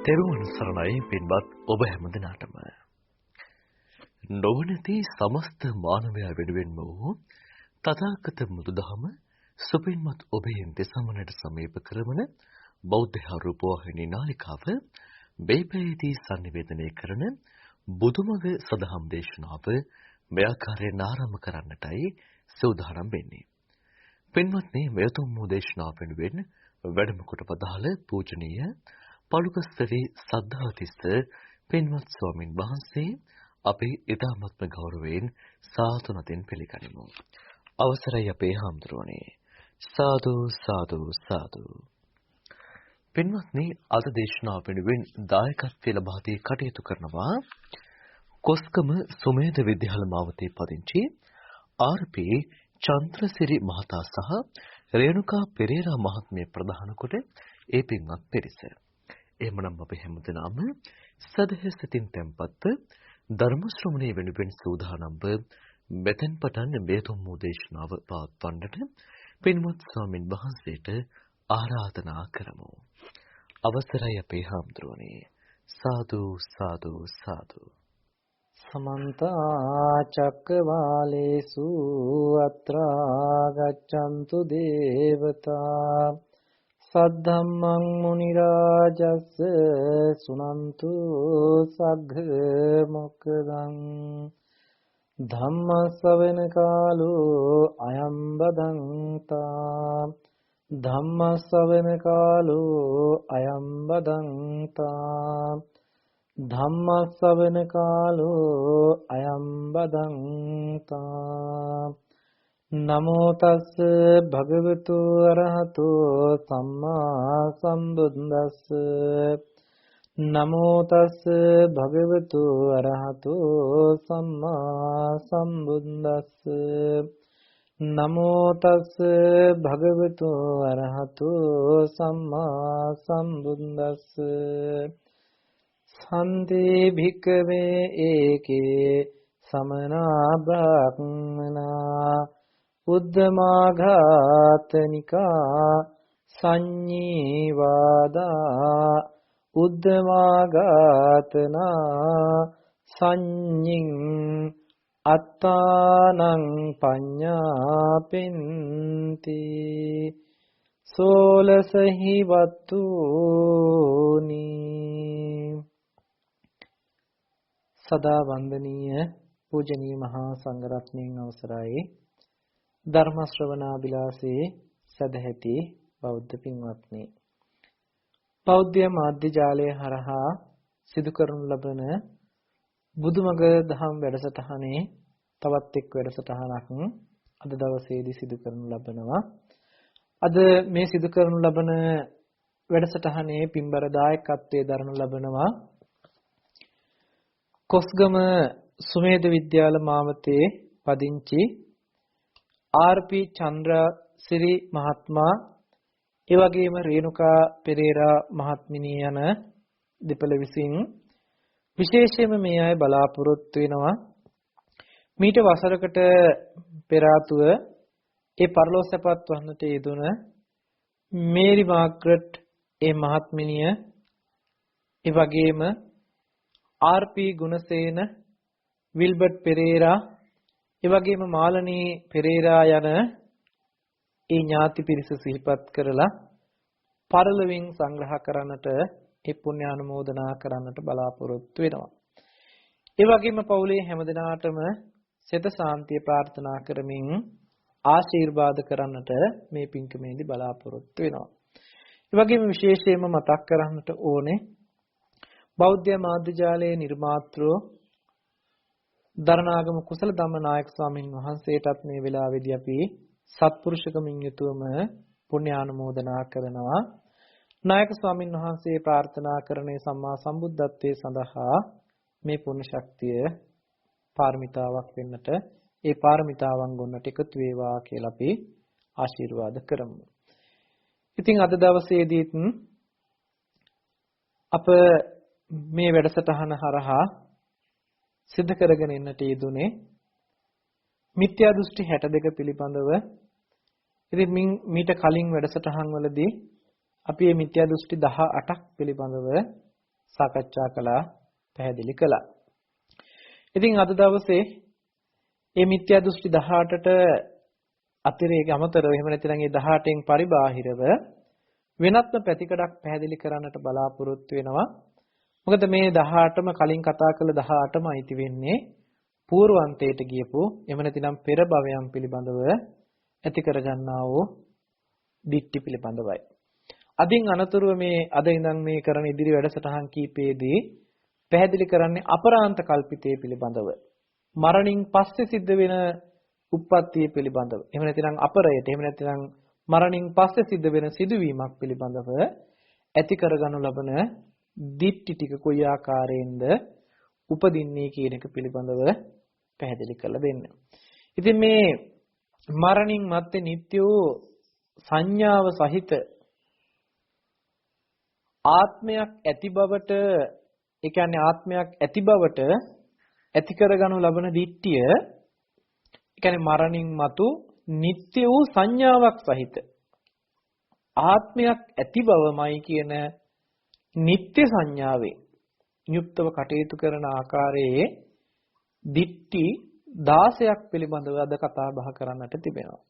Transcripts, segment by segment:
තෙරුවන් සරණයි පින්වත් ඔබ හැම දිනාටම. නොවනති සමස්ත මානවයා වෙනුවෙන්ම වූ තථාගත බුදුදහම සුපින්වත් ඔබෙන් දෙසමනට සමීප කරවන බෞද්ධ රූපවාහිනී නාලිකාව බේපේදී sannivedanaya කරන බුදුමග සදහම් දේශනාව මේ ආකාරයෙන් ආරම්භ කරන්නටයි සූදානම් වෙන්නේ. පින්වත්නි, මේ උතුම් දේශනාව වෙනුවෙන් වැඩම කොට පදාළ පූජනීය පළුකස්තරේ සද්ධාතිස්ස පින්වත් ස්වාමින් වහන්සේ අපේ ඉතාමත්ම ගෞරවයෙන් සාතුනතින් පිළිගනිමු. අවසරයි අපේ හාමුදුරුවනේ. සාදු සාදු සාදු. පින්වත්නි, අද දේශනාව වෙනුවෙන් දායකත්වය ලබා දී කටයුතු කරනවා කොස්ගම සුමේධ විද්‍යාල මාවතේ පදිංචි ආර්.පී. චන්ද්‍රසිරි මහතා සහ රේණුකා පෙරේරා මහත්මිය ප්‍රධාන කොට ඒ පින්වත් පිරිස. එහෙමනම් අපි හැමදෙනාම සදහසිතින් tempatව ධර්ම ශ්‍රවණයේ වෙනුවෙන් සූදානම්ව මෙතෙන් පටන් මේ තුම් දේශනාව පවත්වන්නට පින්වත් ස්වාමින් වහන්සේට ආරාධනා කරමු. අවසරයි අපේ හාමුදුරුවනේ. සාදු සාදු සාදු. සමන්ත චක්කවාලේසු අත්‍රා ගච්ඡන්තු දේවතා සද්ධම්මං මුනි රාජස්ස සුනන්තු සග්ග මොක්ඛදං ධම්ම ශ්‍රවණ කාලෝ අයං බදන්තා ධම්ම ශ්‍රවණ කාලෝ අයං බදන්තා ධම්ම ශ්‍රවණ කාලෝ අයං බදන්තා නමෝ තස්ස භගවතු අරහතෝ සම්මා සම්බුද්දස්ස නමෝ තස්ස භගවතු අරහතෝ සම්මා සම්බුද්දස්ස නමෝ තස්ස භගවතු අරහතෝ සම්මා සම්බුද්දස්ස සන්තේ භික්ඛවේ ඒකේ සමනා බ්‍රාහ්මනා උද්ධමාඝාතනිකා සංඤී වාදා උද්ධමාඝාතනා සංඤින් අත්තානං පඤ්ඤාපෙන්ති සෝලසහි වත්තුනි. සදා වන්දනීය පූජනීය මහා සංඝරත්නයන් අවසරයි. ධර්ම ශ්‍රවණාබිලාසී සදැහැති බෞද්ධ පින්වත්නි, බෞද්ධ මාධ්‍ය ජාලය හරහා සිදු කරනු ලබන බුදුමග දහම් වැඩසටහනේ තවත් එක් වැඩසටහනක් අද දවසේදී සිදු කරනු ලබනවා. අද මේ සිදු කරනු ලබන වැඩසටහනේ පින්බර දායකත්වයේ දරනු ලබනවා කොස්ගම සුමේධ විද්‍යාල මාවතේ පදිංචි ආර්.පී. චන්ද්‍රසිරි මහත්මයා, ඒ වගේම රේණුකා පෙරේරා මහත්මිනිය යන දෙපළ විසින් විශේෂයෙන්ම මේ අය බලාපොරොත්තු වෙනවා මීට වසරකට පෙර ආතුව ඒ පරලෝසපත් වන්නට යෙදුන මේරි මාග්‍රට් ඒ මහත්මිනිය, ඒ වගේම ආර්.පී. ගුණසේන, විල්බර්ට් පෙරේරා, ඒ වගේම මාලනී පෙරේරා යන ඒ ඥාති පිරිස සිහිපත් කරලා පරලොවින් සංග්‍රහ කරන්නට, ඒ පුණ්‍ය ආනුමෝදනා කරන්නට බලාපොරොත්තු වෙනවා. ඒ වගේම පවුලේ හැමදෙනාටම සෙත සාන්තිය ප්‍රාර්ථනා කරමින් ආශිර්වාද කරන්නට මේ පින්කමේදී බලාපොරොත්තු වෙනවා. ඒ වගේම විශේෂයෙන්ම මතක් කරන්නට ඕනේ බෞද්ධ මාධ්‍ය ජාලයේ නිර්මාතෘ දරණාගම කුසල ධම්මනායක ස්වාමින් වහන්සේටත් මේ වෙලාවේදී අපි සත්පුරුෂකමින් යුතුවම පුණ්‍ය ආනුමෝදනා කරනවා. නායක ස්වාමින් වහන්සේ ප්‍රාර්ථනා කරන්නේ සම්මා සම්බුද්ධත්වයේ සඳහා මේ පුණ්‍ය ශක්තිය පාරමිතාවක් වෙන්නට, ඒ පාරමිතාවන් ගොන්නට එකතු වේවා කියලා අපි ආශිර්වාද කරමු. ඉතින් අද දවසේදීත් අප මේ වැඩසටහන හරහා සිදු කරගෙන එන්නට යෙදුනේ මිත්‍යා දෘෂ්ටි 62 පිළිබඳව. ඉතින් මීට කලින් වැඩසටහන් වලදී අපි මේ මිත්‍යා දෘෂ්ටි 18ක් පිළිබඳව සාකච්ඡා කළා, පැහැදිලි කළා. ඉතින් අද දවසේ මේ මිත්‍යා දෘෂ්ටි 18ට අතිරේක අමතරව එහෙම නැත්නම් මේ 18න් පරිබාහිරව වෙනත්ම පැතිකඩක් පැහැදිලි කරන්නට බලාපොරොත්තු වෙනවා. මොකද මේ 18ම කලින් කතා කළ 18ම අයිති වෙන්නේ పూర్වන්තයට ගියපු එහෙම නැත්නම් පෙර භවයන් පිළිබඳව ඇති කරගන්නා වූ දිට්ඨි පිළිබඳවයි. අදින් අනතුරුව මේ අද ඉඳන් මේ කරන ඉදිරි වැඩසටහන් කීපයේදී පැහැදිලි කරන්නේ අපරාන්ත කල්පිතයේ පිළිබඳව. මරණින් පස්සේ සිද්ධ වෙන උප්පත්තිය පිළිබඳව. එහෙම නැත්නම් අපරයට, එහෙම නැත්නම් මරණින් පස්සේ සිද්ධ වෙන සිදුවීමක් පිළිබඳව ඇති කරගනු ලබන දිට්ඨි ටික කොයි ආකාරයෙන්ද උපදින්නේ කියන එක පිළිබඳව පැහැදිලි කරලා දෙන්න. ඉතින් මේ මරණින් මත්තේ නිට්ටය වූ සංඥාව සහිත ආත්මයක් ඇති බවට, ඒ කියන්නේ ආත්මයක් ඇති බවට ඇති කරගනු ලබන දිට්ඨිය, ඒ කියන්නේ මරණින් මතු නිට්ටය වූ සංඥාවක් සහිත ආත්මයක් ඇති බවමයි කියන නිට්ටය සංඥාවේ යුක්තව කටයුතු කරන ආකාරයේ දිට්ඨි 16ක් පිළිබඳව අද කතා බහ කරන්නට තිබෙනවා.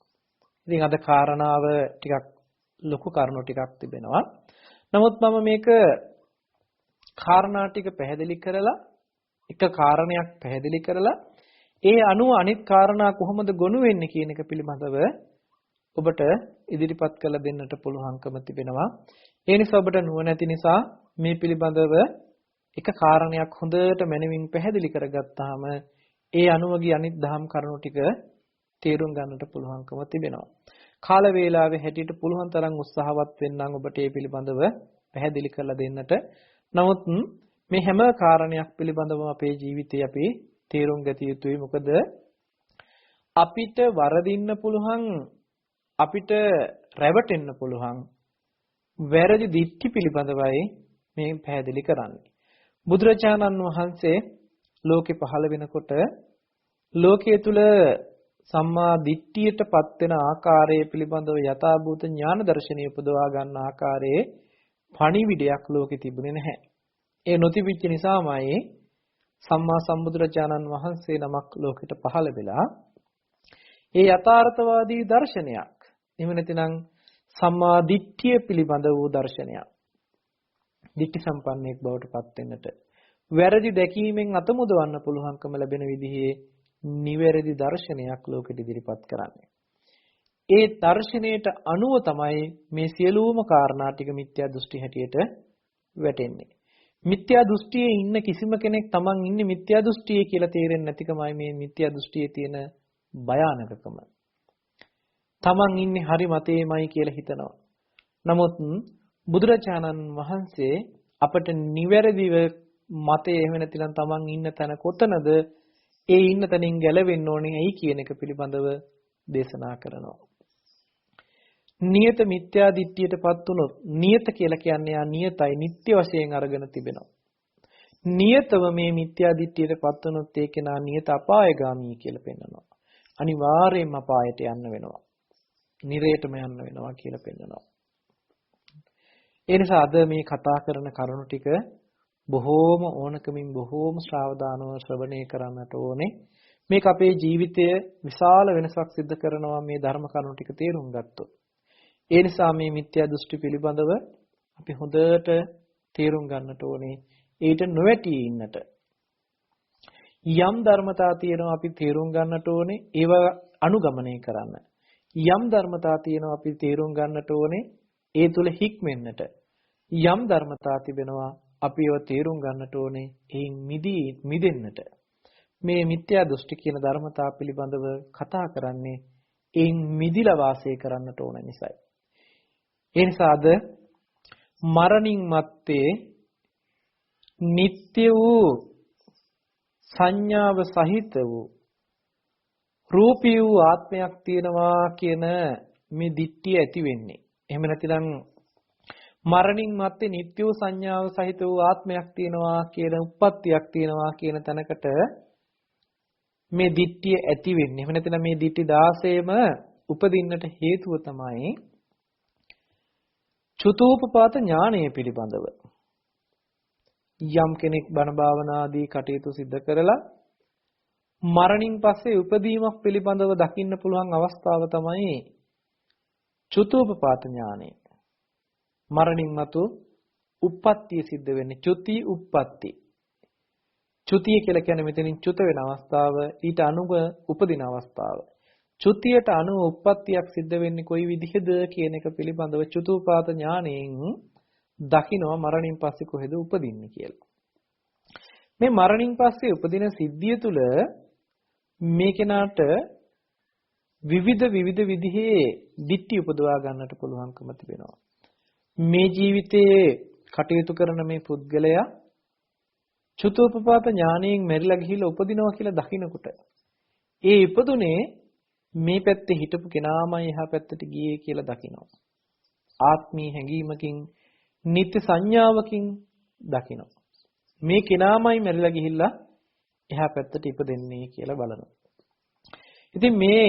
ඉතින් අද කාරණාව ටිකක් ලොකු කරුණු ටිකක් තිබෙනවා. නමුත් මම මේක කාරණා ටික පැහැදිලි කරලා, එක කාරණයක් පැහැදිලි කරලා ඒ අනුව අනිත් කාරණා කොහොමද ගොනු වෙන්නේ කියන එක පිළිබඳව ඔබට ඉදිරිපත් කළ දෙන්නට පුළුවන්කම තිබෙනවා. ඒ නිසා ඔබට නුවණැති නිසා මේ පිළිබඳව එක කාරණයක් හොඳට මනමින් පැහැදිලි කරගත්තාම ඒ අනුවගේ අනිත් දහම් කරුණු ටික තේරුම් ගන්නට පුළුවන්කම තිබෙනවා. කාල වේලාවේ හැටියට පුළුවන් තරම් උත්සාහවත් වෙන්නම් ඔබට මේ පිළිබඳව පැහැදිලි කරලා දෙන්නට. නමුත් මේ හැම කාරණයක් පිළිබඳවම අපේ ජීවිතේ අපි තේරුම් ගත යුතුයි. මොකද අපිට වරදින්න පුළුවන්, අපිට රැවටෙන්න පුළුවන් වැරදි දිට්ඨි පිළිබඳවයි මේ පැහැදිලි කරන්නේ. බුදුරජාණන් වහන්සේ ලෝකේ පහළ වෙනකොට ලෝකයේ තුල සම්මා දිට්ඨියටපත් වෙන ආකාරය පිළිබඳව යථාභූත ඥාන දර්ශනීය උපදවා ගන්න ආකාරයේ පණිවිඩයක් ලෝකෙ තිබුණේ නැහැ. ඒ නොතිබිච්ච නිසාමයි සම්මා සම්බුදුරජාණන් වහන්සේ නමක් ලෝකෙට පහළ වෙලා ඒ යථාර්ථවාදී දර්ශනයක්, එහෙම නැතිනම් සම්මා දිට්ඨිය පිළිබඳ වූ දර්ශනයක්, දිට්ඨි සම්පන්නෙක් බවට පත් වෙන්නට, වැරදි දැකීමෙන් අතමුදවන්න පුළුවන්කම ලැබෙන විදිහේ නිවැරදි දර්ශනයක් ලෝකෙට ඉදිරිපත් කරන්නේ. ඒ දර්ශනයට අනුව තමයි මේ සියලුම කාරණා ටික මිත්‍යා දෘෂ්ටි හැටියට වැටෙන්නේ. මිත්‍යා දෘෂ්ටියේ ඉන්න කිසිම කෙනෙක් Taman ඉන්නේ මිත්‍යා දෘෂ්ටියේ කියලා තේරෙන්නේ නැතිකමයි මේ මිත්‍යා දෘෂ්ටියේ තියෙන භයානකකම. Taman ඉන්නේ හරි මතේමයි කියලා හිතනවා. නමුත් බුදුරජාණන් වහන්සේ අපට නිවැරදිව මතේ එහෙම නැතිනම් Taman ඉන්න තැන කොතනද, ඒ ඉන්න තැනින් ගැලවෙන්න ඕනේ ඇයි කියන එක පිළිබඳව දේශනා කරනවා. නියත මිත්‍යා දිට්ඨියටපත් වුණොත්, නියත කියලා කියන්නේ ආ නියතයි, නිත්‍ය වශයෙන් අරගෙන තිබෙනවා. නියතව මේ මිත්‍යා දිට්ඨියටපත් වුණොත් ඒ කෙනා නියත අපායගාමී කියලා පෙන්නනවා. අනිවාර්යයෙන්ම අපායට යන්න වෙනවා. නිරේටම යන්න වෙනවා කියලා පෙන්නනවා. ඒ නිසා අද මේ කතා කරන කරුණු ටික බොහෝම ඕනකමින් බොහෝම ශ්‍රාවදානව ශ්‍රවණය කරන්නට ඕනේ. මේක අපේ ජීවිතය විශාල වෙනසක් සිදු කරනවා මේ ධර්ම කරුණු ටික තේරුම් ගත්තොත්. ඒ නිසා මේ මිත්‍යා දෘෂ්ටි පිළිබඳව අපි හොඳට තේරුම් ගන්නට ඕනේ. ඊට නොවැටී ඉන්නට යම් ධර්මතා තියෙනවා අපි තේරුම් ගන්නට ඕනේ, ඒව අනුගමනය කරන්න. යම් ධර්මතා තියෙනවා අපි තේරුම් ගන්නට ඕනේ, ඒ තුල හික්මෙන්නට. යම් ධර්මතා තිබෙනවා අපි ඒව තේරුම් ගන්නට ඕනේ, එයින් මිදෙන්නට. මේ මිත්‍යා දෘෂ්ටි කියන ධර්මතා පිළිබඳව කතා කරන්නේ එයින් මිදිලා වාසය කරන්නට ඕන නිසායි. ඒ නිසාද මරණින් මත්තේ නිට්ටය වූ සංඥාව සහිත වූ රූපී වූ ආත්මයක් තියෙනවා කියන මේ දිට්ඨිය ඇති වෙන්නේ. එහෙම නැතිනම් මරණින් මත්තේ නිට්ටය වූ සංඥාව සහිත වූ ආත්මයක් තියෙනවා කියන උප්පත්තියක් තියෙනවා කියන තැනකට මේ දිට්ඨිය ඇති වෙන්නේ. එහෙම නැතිනම් මේ දිට්ඨි 16ම උපදින්නට හේතුව තමයි චුතූපපාත ඥානය පිළිබඳව. යම් කෙනෙක් බණ භාවනා ආදී කටයුතු සිදු කරලා මරණින් පස්සේ උපදීමක් පිළිබඳව දකින්න පුළුවන් අවස්ථාව තමයි චුතෝපපාත ඥානය. මරණින් මතු උප්පත්තිය සිද්ධ වෙන්නේ චුති උප්පත්ති. චුතිය කියලා කියන්නේ මෙතනින් චුත වෙන අවස්ථාව, ඊට අනුව උපදින අවස්ථාව. චුතියට අනුව උප්පත්තියක් සිද්ධ වෙන්නේ කොයි විදිහද කියන එක පිළිබඳව චුතෝපපාත ඥාණයෙන් දකිනවා මරණින් පස්සේ කොහෙද උපදින්නේ කියලා. මේ මරණින් පස්සේ උපදින සිද්ධිය තුළ මේ කෙනාට විවිධ විදිහේ දිට්ඨි උපදවා ගන්නට පුළුවන්කම තිබෙනවා. මේ ජීවිතයේ කටයුතු කරන මේ පුද්ගලයා චුතෝපපාත ඥාණයෙන් මෙරිලා ගිහිල්ලා උපදිනවා කියලා දකිනකොට ඒ ඉපදුනේ මේ පැත්තේ හිටපු කෙනාමයි එහා පැත්තට ගියේ කියලා දකිනවා. ආත්මී හැඟීමකින් නිත්‍ය සංඥාවකින් දකිනවා. මේ කෙනාමයි මෙරිලා ගිහිල්ලා එහා පැත්තට ඉපදෙන්නේ කියලා බලනවා. ඉතින් මේ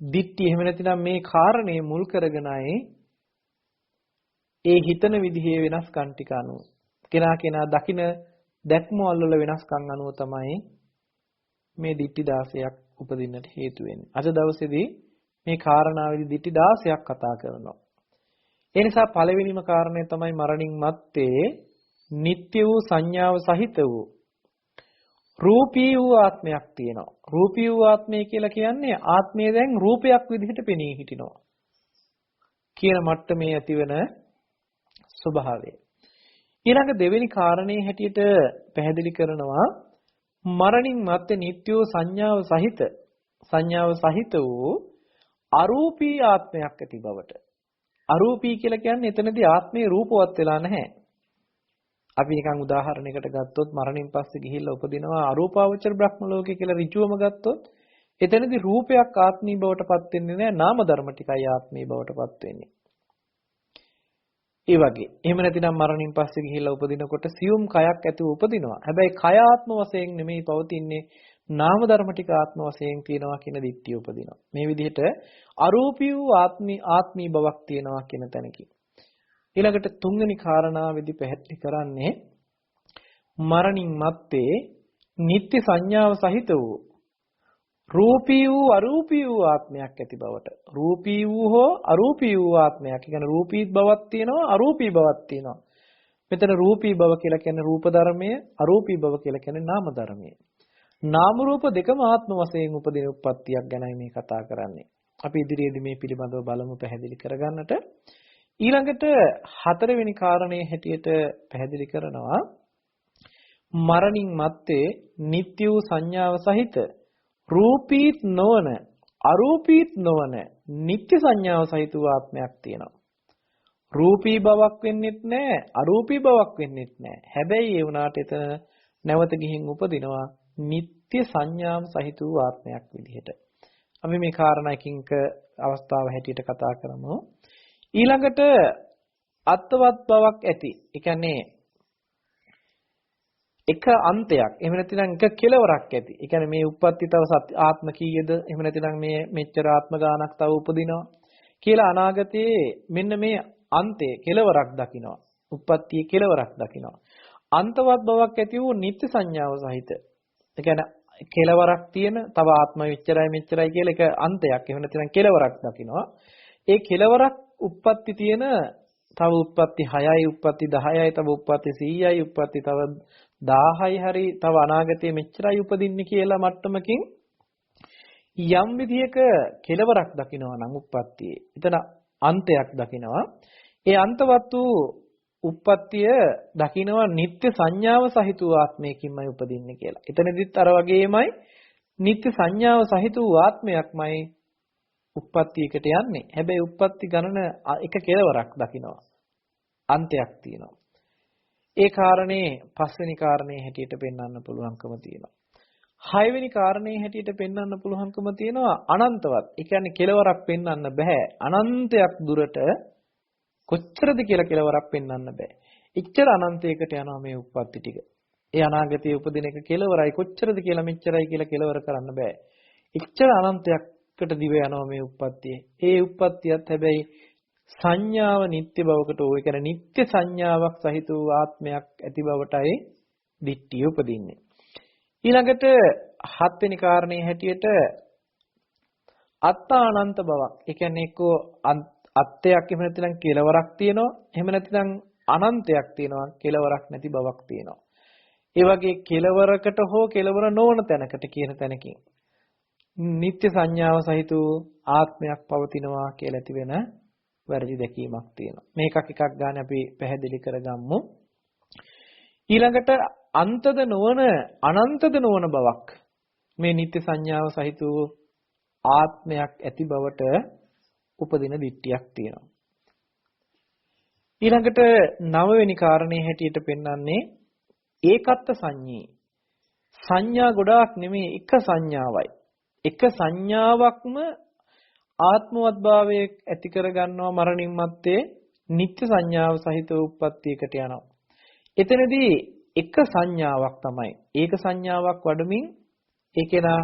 දිට්ඨිය එහෙම නැතිනම් මේ කාරණේ මුල් කරගෙනයි ඒ හිතන විදිහේ වෙනස්කම් ටික අනුව කෙනා දකින දැක්මවල වල වෙනස්කම් අනුව තමයි මේ දිට්ඨි 16ක් උපදින්නට හේතු වෙන්නේ. අද දවසේදී මේ කාරණාවේදී දිට්ඨි 16ක් කතා කරනවා. ඒ නිසා පළවෙනිම කාරණය තමයි මරණින් මත්තේ නিত্য වූ සංඥාව සහිත වූ රූපී වූ ආත්මයක් තියෙනවා. රූපී වූ ආත්මය කියලා කියන්නේ ආත්මය දැන් රූපයක් විදිහට පෙනී හිටිනවා කියන මට්ටමේ ඇතිවන ස්වභාවය. ඊළඟ දෙවෙනි කාරණේ හැටියට පැහැදිලි කරනවා මරණින් මත්තේ නিত্য සංඥාව සහිත වූ අරූපී ආත්මයක් ඇති බවට. අරූපී කියලා කියන්නේ එතනදී ආත්මේ රූපවත් වෙලා නැහැ. අපි නිකන් උදාහරණයකට ගත්තොත් මරණින් පස්සේ ගිහිල්ලා උපදිනවා අරූපාවචර බ්‍රහ්ම ලෝකේ කියලා ඍජුවම ගත්තොත් එතනදී රූපයක් ආත්මී බවට පත් වෙන්නේ නැහැ, නාම ධර්ම ටිකයි ආත්මී බවට පත් වෙන්නේ. ඒ වගේ. එහෙම නැතිනම් මරණින් පස්සේ ගිහිල්ලා උපදිනකොට සියුම් කයක් ඇතුව උපදිනවා. හැබැයි කය ආත්ම වශයෙන් නෙමෙයි පවතින්නේ, නාම ධර්ම ටික ආත්ම වශයෙන් තියෙනවා කියන දිට්ඨිය උපදිනවා. මේ විදිහට අරූපී වූ ආත්මී බවක් තියෙනවා කියන තැනකින්. ඊළඟට තුන්වෙනි කාරණාවේදී පැහැදිලි කරන්නේ මරණින් මත්තේ නිත්‍ය සංඥාව සහිත වූ රූපී වූ අරූපී වූ ආත්මයක් ඇති බවට. රූපී වූ හෝ අරූපී වූ ආත්මයක්. කියන්නේ රූපී බවක් තියෙනවා, අරූපී බවක් තියෙනවා. මෙතන රූපී බව කියලා කියන්නේ රූප ධර්මය, අරූපී බව කියලා කියන්නේ නාම ධර්මය. නාම රූප දෙකම ආත්ම වශයෙන් උපදින උප්පත්තියක් ගැනයි මේ කතා කරන්නේ. අපි ඉදිරියේදී මේ පිළිබඳව බලමු පැහැදිලි කරගන්නට. ඊළඟට හතරවෙනි කාරණේ හැටියට පැහැදිලි කරනවා මරණින් මත්තේ නিত্য වූ සංඥාව සහිත රූපීත් නොවන අරූපීත් නොවන නিত্য සංඥාව සහිත වූ ආත්මයක් තියෙනවා. රූපී බවක් වෙන්නෙත් නැහැ, අරූපී බවක් වෙන්නෙත් නැහැ. හැබැයි ඒ වුණාට එතන නැවත ගිහින් උපදිනවා නিত্য සංඥාව සහිත වූ ආත්මයක් විදිහට. අපි මේ කාරණා එකින්ක අවස්ථාව හැටියට කතා කරමු. ඊළඟට අත්වත් බවක් ඇති. ඒ කියන්නේ එක අන්තයක්. එහෙම නැතිනම් එක කෙලවරක් ඇති. ඒ කියන්නේ මේ උප්පත්ති තව ආත්ම කීයද? එහෙම නැතිනම් මේ මෙච්චර ආත්ම ගානක් තව උපදිනවා කියලා අනාගතයේ මෙන්න මේ අන්තයේ කෙලවරක් දකිනවා. උප්පත්තියේ කෙලවරක් දකිනවා. අන්තවත් බවක් ඇති වූ නිත්‍ය සංඥාව සහිත. ඒ කියන්නේ කෙලවරක් තියෙන තව ආත්ම මෙච්චරයි කියලා එක අන්තයක්. එහෙම නැතිනම් කෙලවරක් දකිනවා. ඒ කෙලවරක් උප්පත්ති තියෙන තව උප්පත්ති 6යි, උප්පත්ති 10යි, තව උප්පත්ති 100යි, උප්පත්ති තව 1000යි හරි තව අනාගතයේ මෙච්චරයි උපදින්නේ කියලා මට්ටමකින් යම් විදියක කෙලවරක් දකිනවා නම් උප්පත්තියේ. එතන අන්තයක් දකිනවා. ඒ අන්තවත් වූ උප්පත්තිය දකිනවා නිත්‍ය සංඥාව සහිත වූ ආත්මයකින්මයි උපදින්නේ කියලා. එතනදිත් අර වගේමයි නිත්‍ය සංඥාව සහිත වූ ආත්මයක්මයි උප්පත්තියකට යන්නේ. හැබැයි උප්පත්ති ගණන එක කෙලවරක් දකිනවා. අන්තයක් තියෙනවා. ඒ කාරණේ පස්වෙනි කාරණේ හැටියට පෙන්වන්න පුළුවන්කම තියෙනවා. හයවෙනි කාරණේ හැටියට පෙන්වන්න පුළුවන්කම තියෙනවා අනන්තවත්. ඒ කියන්නේ කෙලවරක් පෙන්වන්න බෑ. අනන්තයක් දුරට කොච්චරද කියලා කෙලවරක් පෙන්වන්න බෑ. එච්චර අනන්තයකට යනවා මේ උප්පත්ති ටික. ඒ අනාගතයේ උපදින එක කෙලවරයි කොච්චරද කියලා මෙච්චරයි කියලා කෙලවර කරන්න බෑ. එච්චර අනන්තයකට දිව යනවා මේ උප්පත්තිය. ඒ උප්පත්තියත් හැබැයි සංඥාව නිත්‍ය බවකට ඕ ඒ කියන්නේ නිත්‍ය සංඥාවක් සහිත වූ ආත්මයක් ඇති බවටයි දිට්ඨිය උපදින්නේ. ඊළඟට හත්වෙනි කාරණේ හැටියට අත්තානන්ත බවක්. ඒ කියන්නේ එක්කෝ අත්‍යයක් එහෙම නැත්නම් කෙලවරක් තියෙනවා. එහෙම නැත්නම් අනන්තයක් තියෙනවා. කෙලවරක් නැති බවක් තියෙනවා. ඒ වගේ කෙලවරකට හෝ කෙලවර නොවන තැනකට කියන තැනකින් නිත්‍ය සංඥාව සහිත ආත්මයක් පවතිනවා කියලා ඇති වෙන වැරදි දැකීමක් තියෙනවා. මේකක් එකක් ගන්න අපි පැහැදිලි කරගමු. ඊළඟට අන්තද නොවන අනන්තද නොවන බවක් මේ නිත්‍ය සංඥාව සහිත ආත්මයක් ඇති බවට උපදින දිට්ඨියක් තියෙනවා. ඊළඟට 9 වෙනි කාරණේ හැටියට පෙන්වන්නේ ඒකත්ත සංඤී. සංඥා ගොඩාක් නෙමෙයි එක සංඥාවයි. එක සංඥාවක්ම ආත්මවත්භාවයේ ඇති කර ගන්නවා මරණින් මත්තේ නිත්‍ය සංඥාව සහිත උප්පත්තියකට යනවා. එතනදී එක සංඥාවක් තමයි. ඒක සංඥාවක් වඩමින් ඒකේනා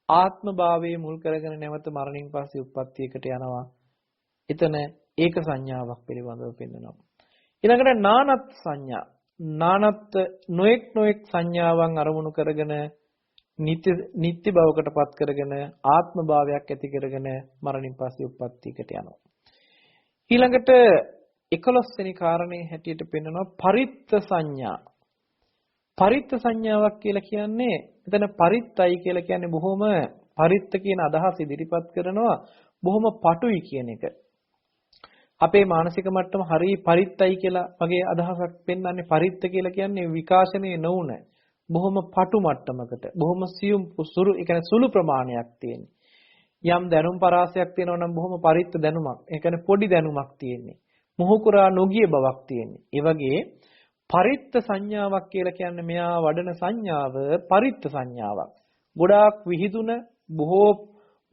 ආත්මභාවයේ මුල් කරගෙන නැවත මරණින් පස්සේ උප්පත්තියකට යනවා. එතන ඒක සංඥාවක් පිළිබඳව පෙන්වනවා. ඊළඟට නානත් සංඥා. නානත් නොඑක් සංඥාවන් අරමුණු කරගෙන නිත්‍ය භවකටපත් කරගෙන ආත්ම භාවයක් ඇති කරගෙන මරණින් පස්සේ උප්පත්තියකට යනවා. ඊළඟට 11 වෙනි කාරණේ හැටියට පෙන්වනවා පරිත්ත සංඥා. පරිත්ත සංඥාවක් කියලා කියන්නේ එතන පරිත්තයි කියලා කියන්නේ බොහොම පරිත්ත කියන අදහස ඉදිරිපත් කරනවා බොහොම පටුයි කියන එක. අපේ මානසික මට්ටම හරි පරිත්තයි කියලා වගේ අදහසක් පෙන්වන්නේ පරිත්ත කියලා කියන්නේ විකාශනයේ නොවුන බොහොම පටු මට්ටමකට බොහොම සියුම් සුළු ඒ කියන්නේ සුළු ප්‍රමාණයක් තියෙන. යම් දැනුම් පරාසයක් තියෙනවා නම් බොහොම පරිත්ත දැනුමක්. ඒ කියන්නේ පොඩි දැනුමක් තියෙන්නේ. මොහුකුරා නොගිය බවක් තියෙන්නේ. ඒ වගේ පරිත්ත සංඥාවක් කියලා කියන්නේ මෙයා වඩන සංඥාව පරිත්ත සංඥාවක්. ගොඩාක් විහිදුන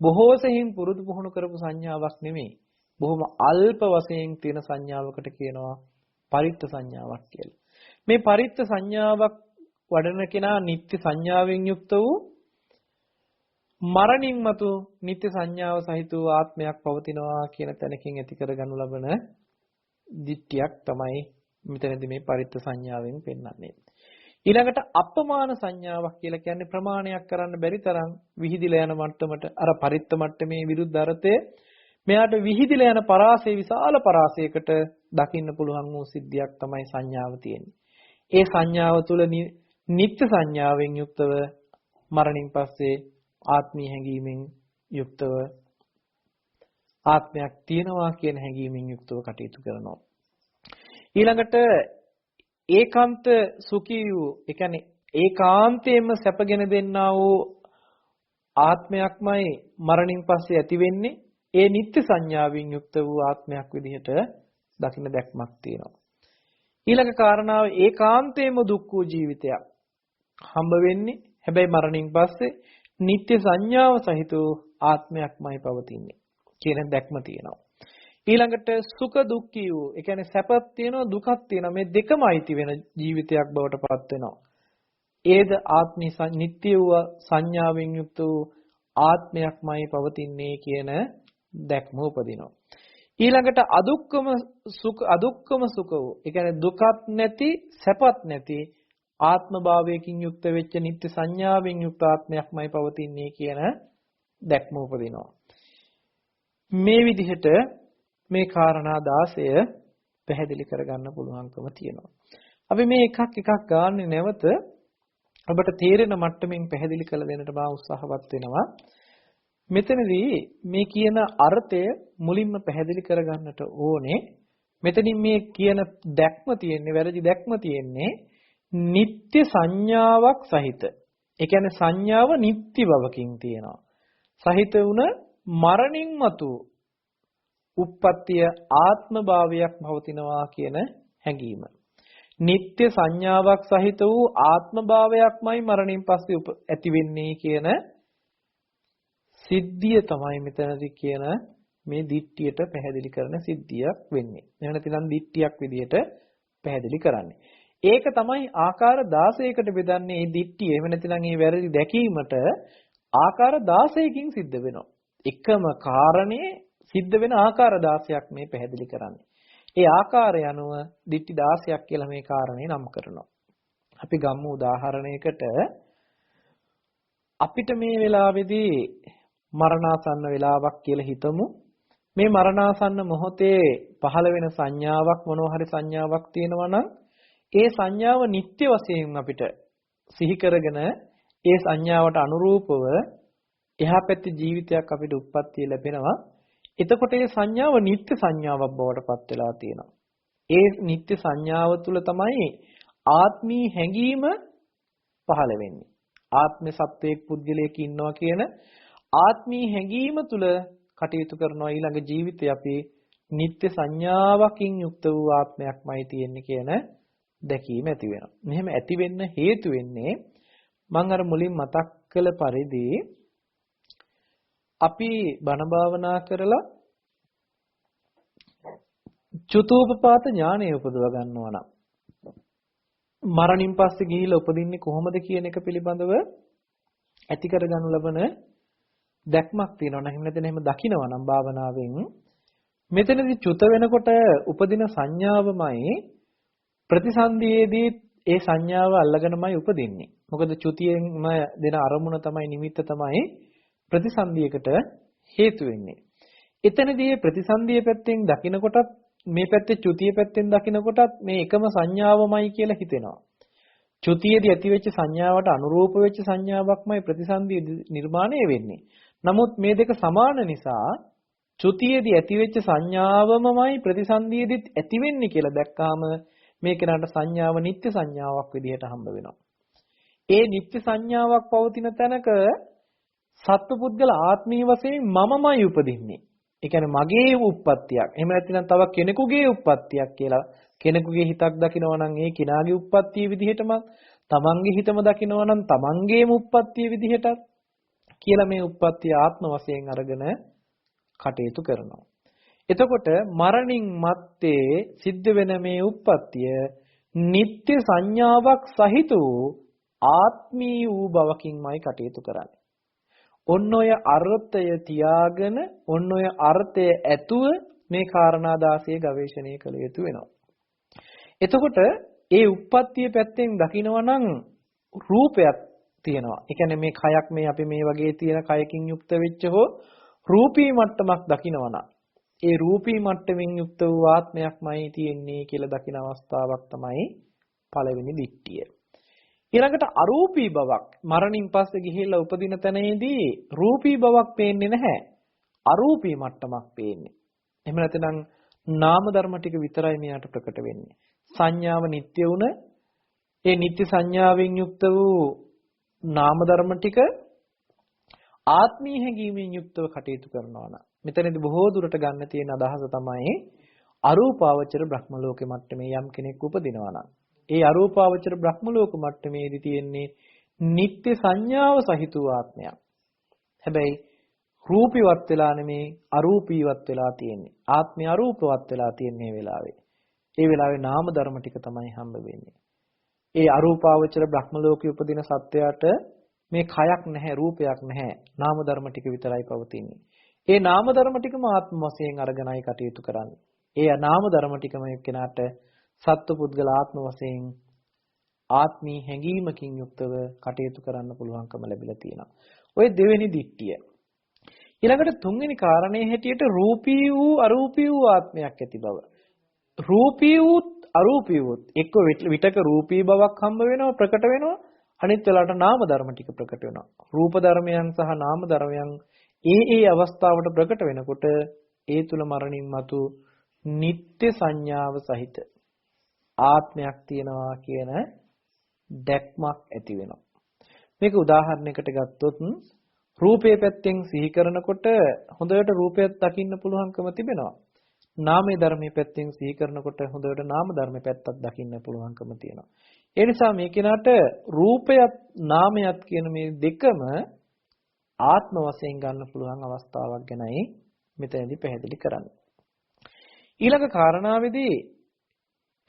බොහෝ සෙයින් පුරුදු පුහුණු කරපු සංඥාවක් නෙමෙයි. බොහොම අල්ප වශයෙන් තියෙන සංඥාවකට කියනවා පරිත්ත සංඥාවක් කියලා. මේ පරිත්ත සංඥාවක් වඩන කෙනා නිත්‍ය සංඥාවෙන් යුක්ත වූ මරණින් මතු නිත්‍ය සංඥාව සහිත වූ ආත්මයක් පවතිනවා කියන තැනකින් ඇති කරගනු ලබන දිට්ඨියක් තමයි මෙතනදී මේ පරිත්ත සංඥාවෙන් පෙන්වන්නේ. ඊළඟට අපමාන සංඥාවක් කියලා කියන්නේ ප්‍රමාණයක් කරන්න බැරි තරම් විහිදිලා යන මට්ටමට අර පරිත්ත මට්ටමේ විරුද්ධ අර්ථය මෙයාට විහිදිලා යන පරාසය විශාල පරාසයකට දකින්න පුළුවන් වූ සිද්ධියක් තමයි සංඥාව තියෙන්නේ. ඒ සංඥාව තුළ නිත්‍ය සංඥාවෙන් යුක්තව මරණින් පස්සේ ආත්මීය හැඟීමෙන් යුක්තව ආත්මයක් තියෙනවා කියන හැඟීමෙන් යුක්තව කටයුතු කරනවා. ඊළඟට ඒකාන්ත සුඛී වූ ඒ කියන්නේ ඒකාන්තයෙන්ම සැපගෙන දෙන්නා වූ ආත්මයක්මයි මරණින් පස්සේ ඇති වෙන්නේ. ඒ නිත්‍ය සංඥාවෙන් යුක්ත වූ ආත්මයක් විදිහට දකින්න දැක්මක් තියෙනවා. ඊළඟ කාරණාව ඒකාන්තයෙන්ම දුක් වූ ජීවිතයක් හම්බ වෙන්නේ. හැබැයි මරණින් පස්සේ නිත්‍ය සංඥාව සහිත ආත්මයක්මයි පවතින්නේ කියන දැක්ම තියෙනවා. ඊළඟට සුඛ දුක්ඛී වූ ඒ කියන්නේ සැපත් තියෙනවා දුකත් තියෙනවා මේ දෙකම අයිති වෙන ජීවිතයක් බවට පත් වෙනවා. ඒද ආත්මී නිත්‍ය වූ සංඥාවෙන් යුක්ත වූ ආත්මයක්මයි පවතින්නේ කියන දැක්ම උපදිනවා. ඊළඟට අදුක්කම සුඛ වූ ඒ කියන්නේ දුකත් නැති සැපත් නැති ආත්ම භාවයකින් යුක්ත වෙච්ච නිත්‍ය සංඥාවෙන් යුක්ත ආත්මයක්මයි පවතින්නේ කියන දැක්ම උපදිනවා. මේ විදිහට මේ කාරණා 16 පැහැදිලි කරගන්න පුළුවන්කම තියෙනවා. අපි මේ එකක් ගන්න නැවත ඔබට තේරෙන මට්ටමින් පැහැදිලි කළ දෙන්නට මා උත්සාහවත් වෙනවා. මෙතනදී මේ කියන අර්ථය මුලින්ම පැහැදිලි කරගන්නට ඕනේ. මෙතනින් මේ කියන දැක්ම තියෙන්නේ වැරදි දැක්ම තියෙන්නේ නිත්‍ය සංඥාවක් සහිත. ඒ කියන්නේ සංඥාව නිත්‍ය බවකින් තියෙනවා. සහිත වුණ මරණින් මතු උප්පත්තිය ආත්ම භාවයක් පවතිනවා කියන හැඟීම. නිත්‍ය සංඥාවක් සහිත වූ ආත්ම භාවයක්මයි මරණින් පස්සේ ඇති වෙන්නේ කියන සිද්ධිය තමයි මෙතනදී කියන මේ දිට්ඨියට පැහැදිලි කරන සිද්ධියක් වෙන්නේ. එහෙම නැතිනම් දිට්ඨියක් විදිහට පැහැදිලි කරන්නේ. ඒක තමයි ආකාර 16කට බෙදන්නේ මේ දිට්ඨිය. එහෙම නැතිනම් මේ වැරදි දැකීමට ආකාර 16කින් සිද්ධ වෙනවා. එකම කාරණේ සිද්ධ වෙන ආකාර 16ක් මේ පැහැදිලි කරන්නේ. ඒ ආකාරය අනුව දිට්ඨි 16ක් කියලා මේ කාරණේ නම් කරනවා. අපි ගමු උදාහරණයකට අපිට මේ වෙලාවේදී මරණාසන්න වෙලාවක් කියලා හිතමු. මේ මරණාසන්න මොහොතේ පහළ වෙන සංඥාවක් මොනවා හරි සංඥාවක් තියෙනවා නම් ඒ සංඥාව නිත්‍ය වශයෙන් අපිට සිහි කරගෙන ඒ සංඥාවට අනුරූපව එහා පැත්තේ ජීවිතයක් අපිට උප්පත්තිය ලැබෙනවා. එතකොට ඒ සංඥාව නිත්‍ය සංඥාවක් බවට පත් වෙලා තියෙනවා. ඒ නිත්‍ය සංඥාව තුළ තමයි ආත්මී හැඟීම පහළ වෙන්නේ. ආත්ම සත්වයක් පුද්ගලයෙක් ඉන්නවා කියන ආත්මී හැඟීම තුළ කටයුතු කරනවා ඊළඟ ජීවිතේ අපි නිත්‍ය සංඥාවකින් යුක්ත වූ ආත්මයක්මයි තියෙන්නේ කියන දැකීම ඇති වෙනවා. මෙහෙම ඇති වෙන්න හේතු වෙන්නේ මම අර මුලින් මතක් කළ පරිදි අපි බණ භාවනා කරලා චුතෝපපාත ඥානය උපදව ගන්නවා නම් මරණින් පස්සේ ගිහිල්ලා උපදින්නේ කොහොමද කියන එක පිළිබඳව ඇති කරගනු ලබන දැක්මක් තියෙනවා නම් එහෙම නැත්නම් එහෙම දකිනවා නම් භාවනාවෙන් මෙතනදී චුත වෙනකොට උපදින සංඥාවමයි ප්‍රතිසන්දියේදී ඒ සංඥාව අල්ලගෙනමයි උපදින්නේ. මොකද චුතියෙන්ම දෙන අරමුණ තමයි නිමිත්ත තමයි ප්‍රතිසන්දියකට හේතු වෙන්නේ. එතනදී ප්‍රතිසන්දිය පැත්තෙන් දකිනකොටත් මේ පැත්තේ චුතිය පැත්තෙන් දකිනකොටත් මේ එකම සංඥාවමයි කියලා හිතෙනවා. චුතියේදී ඇතිවෙච්ච සංඥාවට අනුරූප වෙච්ච සංඥාවක්මයි ප්‍රතිසන්දිය නිර්මාණය වෙන්නේ. නමුත් මේ දෙක සමාන නිසා චුතියේදී ඇතිවෙච්ච සංඥාවමයි ප්‍රතිසන්දියේදීත් ඇති වෙන්නේ කියලා දැක්කාම මේ කෙනාට සංඥාව නිත්‍ය සංඥාවක් විදිහට හම්බ වෙනවා. ඒ නිත්‍ය සංඥාවක් පවතින තැනක සත්පුද්ගල ආත්මීය වශයෙන් මමමයි උපදින්නේ. ඒ කියන්නේ මගේ උප්පත්තියක්. එහෙම නැත්නම් තව කෙනෙකුගේ උප්පත්තියක් කියලා කෙනෙකුගේ හිතක් දකිනවා නම් ඒ කෙනාගේ උප්පත්තිය විදිහටම තමන්ගේ හිතම දකිනවා නම් තමන්ගේම උප්පත්තිය විදිහට කියලා මේ උප්පත්තිය ආත්ම වශයෙන් අරගෙන කටයුතු කරනවා. එතකොට මරණින් මත්තේ සිද්ධ වෙන මේ උප්පත්තිය නිත්‍ය සංඥාවක් සහිත වූ ආත්මී වූ බවකින්මයි කටයුතු කරන්නේ. ඔන්න ඔය අර්ථය තියාගෙන ඔන්න ඔය අර්ථය ඇතුව මේ කාරණා 16 ගවේෂණය කළ යුතු වෙනවා. එතකොට ඒ උප්පත්තිය පැත්තෙන් දකිනවා නම් රූපයක් තියෙනවා. ඒ කියන්නේ මේ කයක් මේ අපි මේ වගේ තියෙන කයකින් යුක්ත වෙච්ච හෝ රූපී මට්ටමක් දකිනවා නම් ඒ රූපී මට්ටමින් යුක්ත වූ ආත්මයක්මයි තියෙන්නේ කියලා දකින අවස්ථාවක් තමයි පළවෙනි දිට්ඨිය. ඊළඟට අරූපී බවක් මරණින් පස්සේ ගිහිල්ලා උපදින තැනේදී රූපී බවක් පේන්නේ නැහැ. අරූපී මට්ටමක් පේන්නේ. එහෙම නැත්නම් නාම ධර්ම ටික විතරයි මෙයාට ප්‍රකට වෙන්නේ. සංඥාව නිට්ටය වුණ ඒ නිට්ටය සංඥාවෙන් යුක්ත වූ නාම ධර්ම ටික ආත්මීය හැඟීමෙන් යුක්තව කටයුතු කරනවා නම් මෙතනදී බොහෝ දුරට ගන්න තියෙන අදහස තමයි අරූපාවචර බ්‍රහ්ම ලෝකෙ මට්ටමේ යම් කෙනෙක් උපදිනවා නම් ඒ අරූපාවචර බ්‍රහ්ම ලෝක මට්ටමේදී තියෙන්නේ නිත්‍ය සංඥාව සහිත ආත්මයක්. හැබැයි රූපීවත් වෙලා නෙමේ අරූපීවත් වෙලා තියෙන්නේ. ආත්මය අරූපවත් වෙලා තියෙන්නේ වෙලාවේ. ඒ වෙලාවේ නාම ධර්ම ටික තමයි හම්බ වෙන්නේ. ඒ අරූපාවචර බ්‍රහ්ම ලෝකයේ උපදින සත්වයාට මේ කයක් නැහැ, රූපයක් නැහැ. නාම ධර්ම ටික විතරයි පවතින්නේ. ඒ නාම ධර්ම ටිකම ආත්ම වශයෙන් අරගෙනයි කටයුතු කරන්නේ. ඒ නාම ධර්ම ටිකම එක්කෙනාට සත්පුද්ගල ආත්ම වශයෙන් ආත්මී හැඟීමකින් යුක්තව කටයුතු කරන්න පුළුවන්කම ලැබිලා තියෙනවා. ඔය දෙවෙනි දිට්ඨිය. ඊළඟට තුන්වෙනි කාරණේ හැටියට රූපී වූ අරූපී වූ ආත්මයක් ඇති බව. රූපී වූ අරූපී වූ එක්ක විතක රූපී බවක් හම්බ වෙනවා ප්‍රකට වෙනවා. අනිත් වෙලාවට නාම ධර්ම ටික ප්‍රකට වෙනවා. රූප ධර්මයන් සහ නාම ධර්මයන් ඒ අවස්ථාවට ප්‍රකට වෙනකොට ඒ තුල මරණින් මතු නිත්‍ය සංඥාව සහිත ආත්මයක් තියෙනවා කියන දැක්මක් ඇති වෙනවා. මේක උදාහරණයකට ගත්තොත් රූපේ පැත්තෙන් සිහි කරනකොට හොඳට රූපයක් දකින්න පුළුවන්කම තිබෙනවා. නාමයේ ධර්මයේ පැත්තෙන් සිහි කරනකොට හොඳට නාම ධර්මයේ පැත්තක් දකින්න පුළුවන්කම තියෙනවා. ඒ නිසා මේ කෙනාට රූපයත් නාමයත් කියන මේ දෙකම ආත්ම වශයෙන් ගන්න පුළුවන් අවස්ථාවක් ගැනයි මෙතනදී පැහැදිලි කරන්නේ. ඊළඟ කාරණාවේදී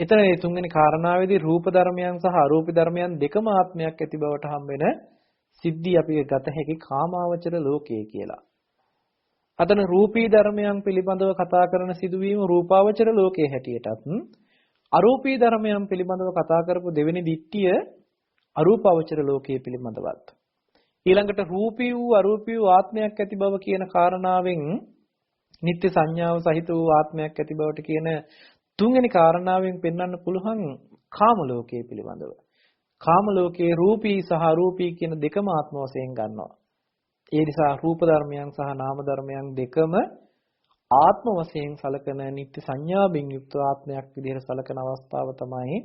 එතන මේ තුන්වෙනි කාරණාවේදී රූප ධර්මයන් සහ අරූප ධර්මයන් දෙකම ආත්මයක් ඇති බවට හම් වෙන සිද්ධි අපි ගත හැකි කාමාවචර ලෝකයේ කියලා. අතන රූපී ධර්මයන් පිළිබඳව කතා කරන සිදුවීම රූපාවචර ලෝකයේ හැටියටත් අරූපී ධර්මයන් පිළිබඳව කතා කරපු දෙවෙනි දිට්ඨිය අරූපාවචර ලෝකයේ පිළිබඳවත්. ඊළඟට රූපී වූ අරූපී වූ ආත්මයක් ඇති බව කියන කාරණාවෙන් නිත්‍ය සංඥාව සහිත වූ ආත්මයක් ඇති බවට කියන තුන්වෙනි කාරණාවෙන් පෙන්වන්න පුළුවන් කාම ලෝකයේ පිළිබඳව. කාම ලෝකයේ රූපී සහ අරූපී කියන දෙකම ආත්ම වශයෙන් ගන්නවා. ඒ නිසා රූප ධර්මයන් සහ නාම ධර්මයන් දෙකම ආත්ම වශයෙන් සලකන නිත්‍ය සංඥාවෙන් යුක්ත ආත්මයක් විදිහට සලකන අවස්ථාව තමයි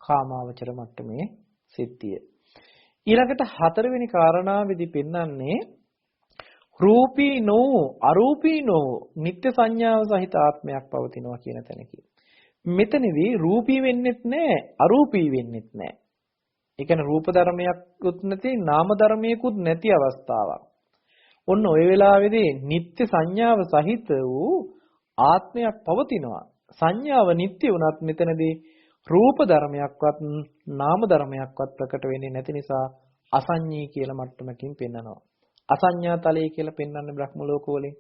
කාමාවචර මට්ටමේ සිද්ධිය. ඊළඟට හතරවෙනි කාරණාවේදී පෙන්වන්නේ රූපී නෝ අරූපී නෝ නිත්‍ය සංඥාව සහිත ආත්මයක් පවතිනවා කියන තැනකින්. මෙතනදී රූපී වෙන්නෙත් නැහැ අරූපී වෙන්නෙත් නැහැ. ඒ කියන්නේ රූප ධර්මයක්වත් නැති නාම ධර්මයකුත් නැති අවස්ථාවක්. ඔන්න ඔය වෙලාවේදී නිත්‍ය සංඥාව සහිත වූ ආත්මයක් පවතිනවා. සංඥාව නිත්‍ය වුණත් මෙතනදී රූප ධර්මයක්වත් නාම ධර්මයක්වත් ප්‍රකට වෙන්නේ නැති නිසා අසඤ්ඤී කියලා මට්ටමකින් පෙන්නනවා. අසඤ්ඤා තලයේ කියලා පෙන්වන්නේ බ්‍රහ්ම ලෝකවලින්.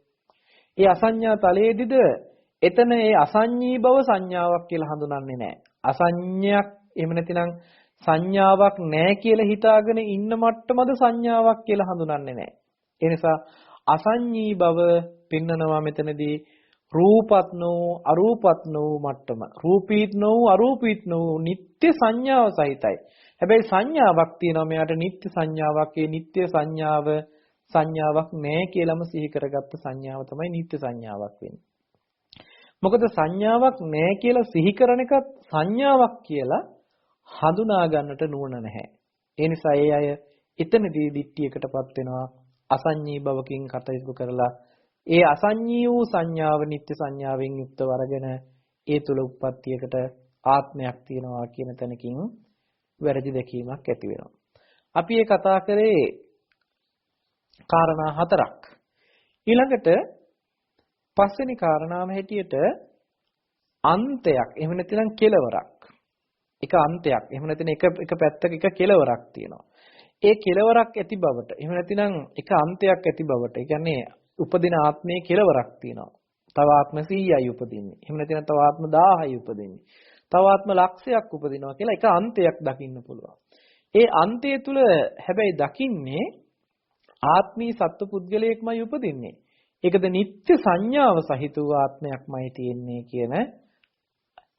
ඒ අසඤ්ඤා තලයේදීද එතන ඒ අසඤ්ඤී බව සංඥාවක් කියලා හඳුනන්නේ නැහැ. අසඤ්ඤයක් එහෙම නැතිනම් සංඥාවක් නැහැ කියලා හිතාගෙන ඉන්න මට්ටමද සංඥාවක් කියලා හඳුනන්නේ නැහැ. ඒ නිසා අසඤ්ඤී බව පෙන්නනවා මෙතනදී රූපත් නෝ අරූපත් නෝ මට්ටම. රූපීත් නෝ අරූපීත් නෝ නිත්‍ය සංඥාව සහිතයි. හැබැයි සංඥාවක් තියෙනවා මෙයාට නිත්‍ය සංඥාවක්. ඒ නිත්‍ය සංඥාවක් නැහැ කියලාම සිහි කරගත්ත සංඥාව තමයි නිත්‍ය සංඥාවක් වෙන්නේ. මොකද සංඥාවක් නැහැ කියලා සිහි කරන එකත් සංඥාවක් කියලා හඳුනා ගන්නට නුවණ නැහැ. ඒ නිසා ඒ අය එතනදී දිට්ඨියකටපත් වෙනවා අසඤ්ඤී භවකින් කටයුතු කරලා ඒ අසඤ්ඤී වූ සංඥාව නිත්‍ය සංඥාවෙන් යුක්තව අරගෙන ඒ තුල උප්පත්තියකට ආත්මයක් තියෙනවා කියන තැනකින් වැරදි දැකීමක් ඇති වෙනවා. අපි මේ කතා කරේ කාරණා හතරක්. ඊළඟට පස්වෙනි කාරණාව හැටියට අන්තයක් එහෙම නැත්නම් කෙලවරක්. එක අන්තයක් එහෙම නැත්නම් එක පැත්තක එක කෙලවරක් තියෙනවා. ඒ කෙලවරක් ඇති බවට එහෙම නැත්නම් එක අන්තයක් ඇති බවට ඒ කියන්නේ උපදින ආත්මයේ කෙලවරක් තියෙනවා. තව ආත්ම 100යි උපදින්නේ. එහෙම නැත්නම් තව ආත්ම 1000යි උපදින්නේ. තව ආත්ම ලක්ෂයක් උපදිනවා කියලා එක අන්තයක් දකින්න පුළුවන්. ඒ අන්තය තුල හැබැයි දකින්නේ ආත්මී සත්ව පුද්ගලයෙක්මයි උපදින්නේ. ඒකද නිත්‍ය සංඥාව සහිත වූ ආත්මයක්මයි තියෙන්නේ කියන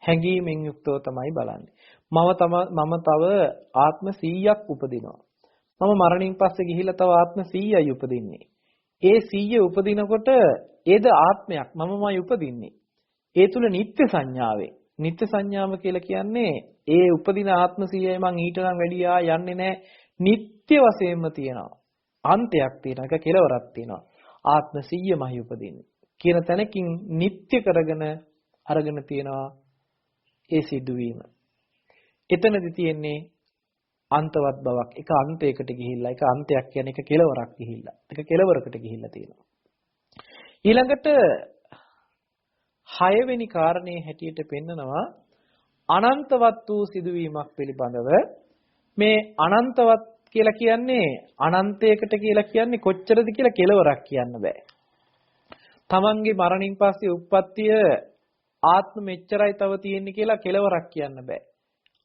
හැඟීමෙන් යුක්තව තමයි බලන්නේ. මම තව ආත්ම 100ක් උපදිනවා. මම මරණින් පස්සේ ගිහිල්ලා තව ආත්ම 100යි උපදින්නේ. ඒ 100 උපදිනකොට ඒද ආත්මයක් මමමයි උපදින්නේ. ඒ තුල නිත්‍ය සංඥාවේ. නිත්‍ය සංඥාව කියලා කියන්නේ ඒ උපදින ආත්ම 100යි මං ඊට නම් වැඩි යන්නේ නැහැ. නිත්‍ය වශයෙන්ම තියෙනවා. අන්තයක් තියෙනවා. ඒක කෙලවරක් තියෙනවා. ආත්ම 100මයි උපදින්නේ. කියන තැනකින් නිත්‍ය කරගෙන අරගෙන තියෙනවා ඒ සිදුවීම. එතනදී තියෙන්නේ අන්තවත් බවක්. එක අන්තයකට ගිහිල්ලා එක අන්තයක් කියන්නේ එක කෙලවරක් ගිහිල්ලා. එක කෙලවරකට ගිහිල්ලා තියෙනවා. ඊළඟට 6 වෙනි කාරණේ හැටියට පෙන්නනවා අනන්තවත් වූ සිදුවීමක් පිළිබඳව. මේ අනන්තවත් කියලා කියන්නේ අනන්තයකට කියලා කියන්නේ කොච්චරද කියලා කෙලවරක් කියන්න බෑ. තමන්ගේ මරණින් පස්සේ උප්පත්තිය ආත්ම මෙච්චරයි තව තියෙන්නේ කියලා කෙලවරක් කියන්න බෑ.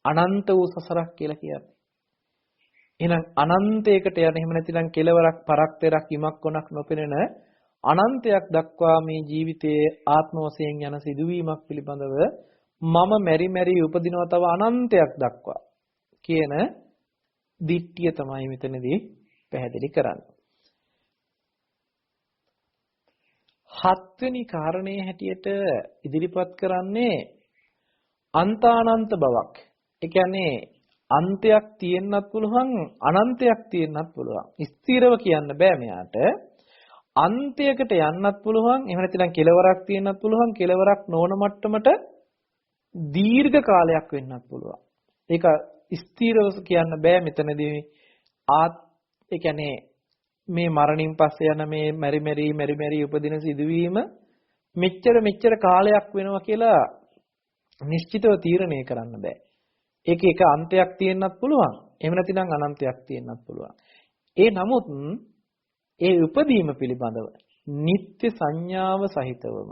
අනන්ත වූ සසරක් කියලා කියන්නේ. එහෙනම් අනන්තයකට යන එහෙම නැතිනම් කෙලවරක් පරක් පෙරක් ඉමක් කොනක් නොපෙනෙන අනන්තයක් දක්වා මේ ජීවිතයේ ආත්ම වශයෙන් යන සිදුවීමක් පිළිබඳව මම මෙරි මෙරි උපදිනවා තව අනන්තයක් දක්වා කියන දිට්ඨිය තමයි මෙතනදී පැහැදිලි කරන්නේ. 7 වෙනි කාරණේ හැටියට ඉදිරිපත් කරන්නේ අන්තානන්ත බවක්. ඒ කියන්නේ අන්තයක් තියෙන්නත් පුළුවන් අනන්තයක් තියෙන්නත් පුළුවන්. ස්ථිරව කියන්න බෑ මෙයාට. අන්තයකට යන්නත් පුළුවන් එහෙම නැත්නම් කෙලවරක් තියෙන්නත් පුළුවන් කෙලවරක් නොවන මට්ටමට දීර්ඝ කාලයක් වෙන්නත් පුළුවන්. ඒක ස්ථිරව කියන්න බෑ මෙතනදී. ඒ කියන්නේ මේ මරණින් පස්සේ යන මේ මෙරි මෙරි උපදින සිදුවීම මෙච්චර කාලයක් වෙනවා කියලා නිශ්චිතව තීරණය කරන්න බෑ. ඒක එක අන්තයක් තියෙන්නත් පුළුවන්. එහෙම නැතිනම් අනන්තයක් තියෙන්නත් පුළුවන්. ඒ නමුත් ඒ උපදීම පිළිබඳව නিত্য සංඥාව සහිතවම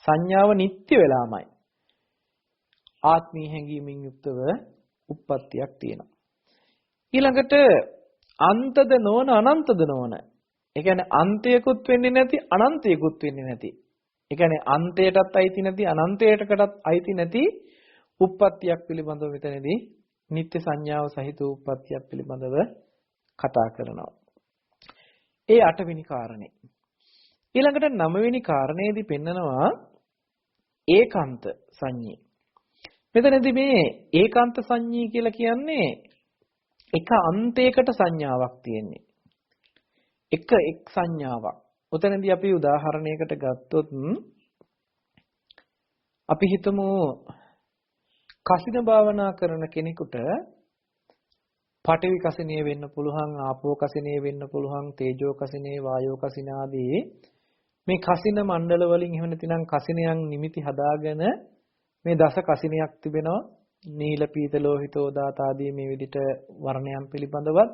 සංඥාව නিত্য වෙලාමයි ආත්මී හැඟීමෙන් යුක්තව උප්පත්තියක් තියෙනවා. ඊළඟට අන්තද නොවන අනන්තද නොවන. ඒ කියන්නේ අන්තයකුත් වෙන්නේ නැති අනන්තයකුත් වෙන්නේ නැති. ඒ කියන්නේ අන්තයටත් අයිති නැති අනන්තයටකටත් අයිති නැති උප්පත්තියක් පිළිබඳව මෙතනදී නিত্য සංඥාව සහිත උප්පත්තියක් පිළිබඳව කතා කරනවා. ඒ 8 වෙනි කාරණේ. ඊළඟට 9 වෙනි කාරණේදී පෙන්නනවා ඒකාන්ත සංඤී. මෙතනදී මේ ඒකාන්ත සංඤී කියලා කියන්නේ එක අන්තයකට සංඥාවක් තියෙන්නේ. එක සංඥාවක්. උතනදී අපි උදාහරණයකට ගත්තොත් අපි හිතමු කසින භාවනා කරන කෙනෙකුට පඨවි කසිනිය වෙන්න පුළුවන්, ආපෝ කසිනිය වෙන්න පුළුවන්, තේජෝ කසිනිය, වායෝ කසින ආදී මේ කසින මණ්ඩල වලින් එහෙම නැතිනම් කසිනයන් නිමිති හදාගෙන මේ දස කසිනියක් තිබෙනවා. නීල පීත ලෝහිත ඕදාත ආදී මේ විදිහට වර්ණයන් පිළිබඳවත්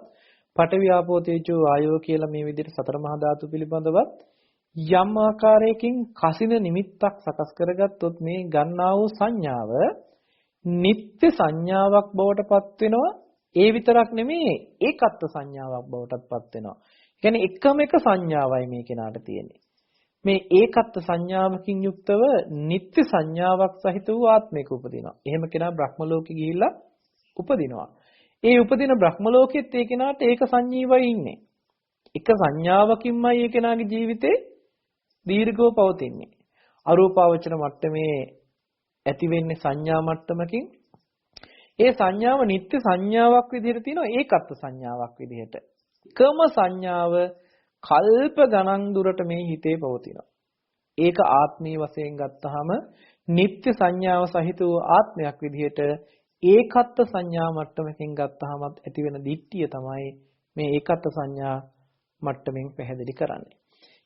පඨවි ආපෝ තේජෝ වායෝ කියලා මේ විදිහට සතර මහා ධාතු පිළිබඳවත් යම් ආකාරයකින් කසින නිමිත්තක් සකස් කරගත්තොත් මේ ගන්නා වූ සංඥාව නিত্য සංඥාවක් බවට පත් වෙනවා. ඒ විතරක් නෙමෙයි ඒකත්ව සංඥාවක් බවටත් පත් වෙනවා. ඒ කියන්නේ එකම එක සංඥාවයි මේ කෙනාට තියෙන්නේ. මේ ඒකත්ව සංඥාවකින් යුක්තව නিত্য සංඥාවක් සහිත වූ ආත්මයක උපදිනවා. එහෙම කෙනා බ්‍රහ්ම ලෝකෙ ගිහිල්ලා උපදිනවා. ඒ උපදින බ්‍රහ්ම ලෝකෙත් ඒ කෙනාට ඒක සංජීවයි ඉන්නේ. එක සංඥාවකින්මයි ඒ කෙනාගේ ජීවිතේ දීර්ඝව පවතින්නේ. අරූපාවචර මට්ටමේ ඇති වෙන්නේ සංඥා මට්ටමකින්. ඒ සංඥාව නিত্য සංඥාවක් විදිහට තියෙනවා ඒකත්ව සංඥාවක් විදිහට. එකම සංඥාව කල්ප ගණන් දුරට මේ හිතේ පවතිනවා. ඒක ආත්මීය වශයෙන් ගත්තාම නিত্য සංඥාව සහිත වූ ආත්මයක් විදිහට ඒකත්ව සංඥා මට්ටමකින් ගත්තාමත් ඇති වෙන දිට්ඨිය තමයි මේ ඒකත්ව සංඥා මට්ටමින් පැහැදිලි කරන්නේ.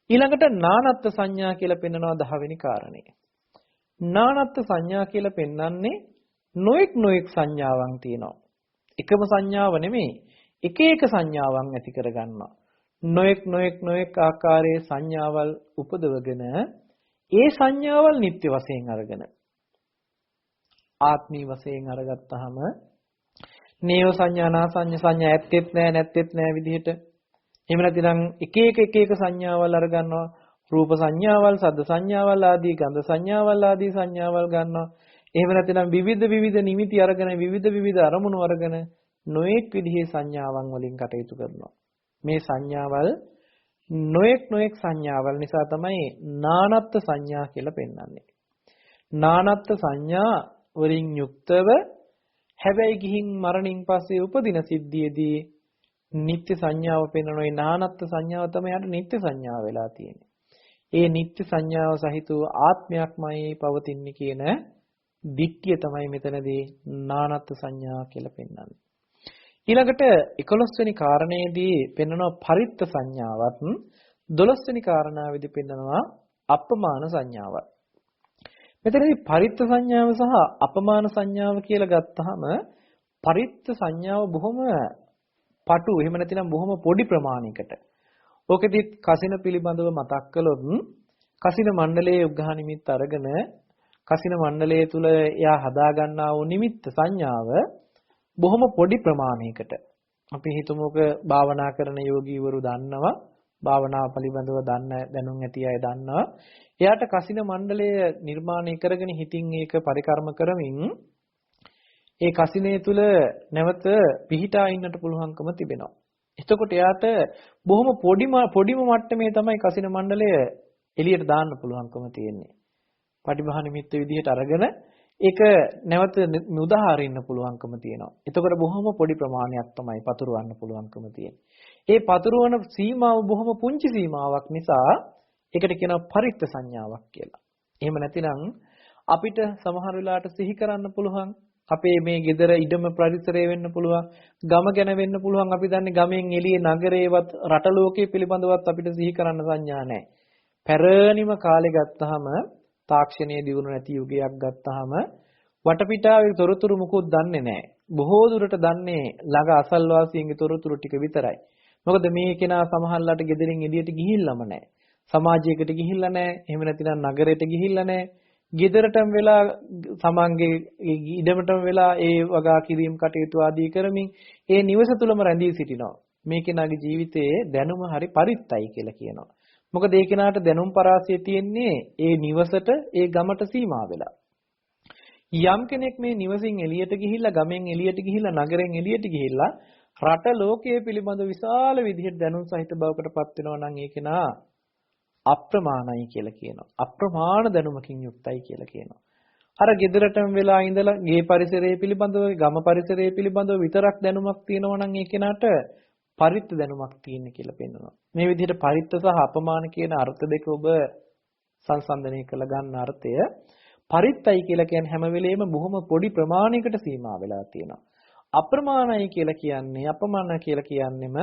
ඊළඟට නානත්ත් සංඥා කියලා පෙන්නනවා 10 වෙනි කාරණේ. නානත්ත් සංඥා කියලා පෙන්වන්නේ නොඑක් සංඥාවන් තියෙනවා. එකම සංඥාව නෙමෙයි එක එක සංඥාවන් ඇති කරගන්නවා. නොඑක් ආකාරයේ සංඥාවල් උපදවගෙන ඒ සංඥාවල් නිත්‍ය වශයෙන් අරගෙන ආත්මී වශයෙන් අරගත්තාම නේව සංඥානා සංඥා ඇත්තෙත් නෑ නැත්තෙත් නෑ විදිහට එහෙම නැතිනම් එක එක සංඥාවල් අරගන්නවා. රූප සංඥාවල්, ශබ්ද සංඥාවල් ආදී, ගන්ධ සංඥාවල් ආදී සංඥාවල් ගන්නවා. එහෙම නැතිනම් විවිධ නිමිති අරගෙන විවිධ අරමුණු අරගෙන නොඑක් විදිහේ සංඥාවන් වලින් කටයුතු කරනවා. මේ සංඥාවල් නොඑක් සංඥාවල් නිසා තමයි නානත්ත් සංඥා කියලා පෙන්වන්නේ. නානත්ත් සංඥා වලින් යුක්තව හැබැයි ගිහින් මරණින් පස්සේ උපදින සිද්ධියේදී නিত্য සංඥාව පෙන්වන ඒ නානත්ත් සංඥාව තමයි යට නিত্য සංඥාව වෙලා තියෙන්නේ. ඒ නিত্য සංඥාව සහිත ආත්මයක්මයි පවතින්නේ කියන දිට්ඨිය තමයි මෙතනදී නානත්ත් සංඥා කියලා පෙන්වන්නේ. ඊළඟට 11 වෙනි කාරණේදී පෙන්වනවා පරිත්ත සංඥාවත් 12 වෙනි කාරණාවේදී පෙන්වනවා අපමාන සංඥාවත්. මෙතනදී පරිත්ත සංඥාව සහ අපමාන සංඥාව කියලා ගත්තාම පරිත්ත සංඥාව බොහොම පටු එහෙම නැතිනම් බොහොම පොඩි ප්‍රමාණයකට. ඕකෙදි කසින පිළිබඳව මතක් කළොත් කසින මණ්ඩලයේ උග්ඝා නිමිත්ත අරගෙන කසින මණ්ඩලයේ තුල එයා හදා ගන්නා වූ නිමිත්ත සංඥාව බොහොම පොඩි ප්‍රමාණයකට. අපි හිතමුක භාවනා කරන යෝගීවරු දන්නවා, භාවනාව පිළිබඳව දැනුම් ඇති අය දන්නවා. එයාට කසින මණ්ඩලය නිර්මාණය කරගෙන හිතින් ඒක පරිකර්ම කරමින් ඒ කසිනේ තුල නැවත පිහිටා ඉන්නට පුළුවන්කම තිබෙනවා. එතකොට එයාට බොහොම පොඩිම මට්ටමේ තමයි කසින මණ්ඩලය එළියට දාන්න පුළුවන්කම තියෙන්නේ. පටිභා නිමිත්ත විදිහට අරගෙන ඒක නැවත මුදා හරින්න පුළුවන්කම තියෙනවා. එතකොට බොහොම පොඩි ප්‍රමාණයක් තමයි පතුරවන්න පුළුවන්කම තියෙන්නේ. ඒ පතුරවන සීමාව බොහොම පුංචි සීමාවක් නිසා ඒකට කියනවා පරිත්ත සංඥාවක් කියලා. එහෙම නැතිනම් අපිට සමහර වෙලාවට සිහි කරන්න පුළුවන් අපේ මේ ගෙදර ඉඩම පරිසරය වෙන්න පුළුවන්, ගම ගැන වෙන්න පුළුවන්. අපි දන්නේ ගමෙන් එළියේ නගරේවත් රට ලෝකයේ පිළිබඳවත් අපිට සිහි කරන්න සංඥා නැහැ. පැරණිම කාලේ ගත්තාම තාක්ෂණයේ දියුණු නැති යුගයක් ගත්තාම වටපිටාවේ තොරතුරු මුකුත් දන්නේ නැහැ. බොහෝ දුරට දන්නේ ළඟ අසල්වාසීන්ගේ තොරතුරු ටික විතරයි. මොකද මේ කෙනා සමහරලාට ගෙදරින් එළියට ගිහිල්ලාම නැහැ. සමාජයකට ගිහිල්ලා නැහැ. එහෙම නැතිනම් නගරයට ගිහිල්ලා නැහැ. ගෙදරටම වෙලා තමන්ගේ ඉඩමටම වෙලා ඒ වගා කිරීම කටයුතු ආදී කරමින් ඒ නිවස තුලම රැඳී සිටිනවා. මේ කෙනාගේ ජීවිතයේ දැනුම හරි පරිත්තයි කියලා කියනවා. මොකද ඒ කෙනාට දැනුම් පරාසය තියෙන්නේ ඒ නිවසට ඒ ගමට සීමා වෙලා. යම් කෙනෙක් මේ නිවසින් එළියට ගිහිල්ලා ගමෙන් එළියට ගිහිල්ලා නගරෙන් එළියට ගිහිල්ලා රට ලෝකයේ පිළිබඳ විශාල විදිහට දැනුම් සහිත බවකටපත් වෙනවා නම් ඒ කෙනා අප්‍රමාණයි කියලා කියනවා. අප්‍රමාණ දැනුමකින් යුක්තයි කියලා කියනවා. අර ගෙදරටම වෙලා ඉඳලා ගේ පරිසරයේ පිළිබඳව ගම පරිසරයේ පිළිබඳව විතරක් දැනුමක් තියෙනවා නම් ඒ කෙනාට පරිත්ත දැනුමක් තියෙන කියලා පෙන්වනවා. මේ විදිහට පරිත්ත සහ අපමාන කියන අර්ථ දෙක ඔබ සංසන්දනය කළ ගන්න අර්ථය පරිත්තයි කියලා කියන්නේ හැම වෙලෙම බොහොම පොඩි ප්‍රමාණයකට සීමා වෙලා තියෙනවා. අප්‍රමාණයි කියලා කියන්නේ අපමාන කියලා කියන්නේම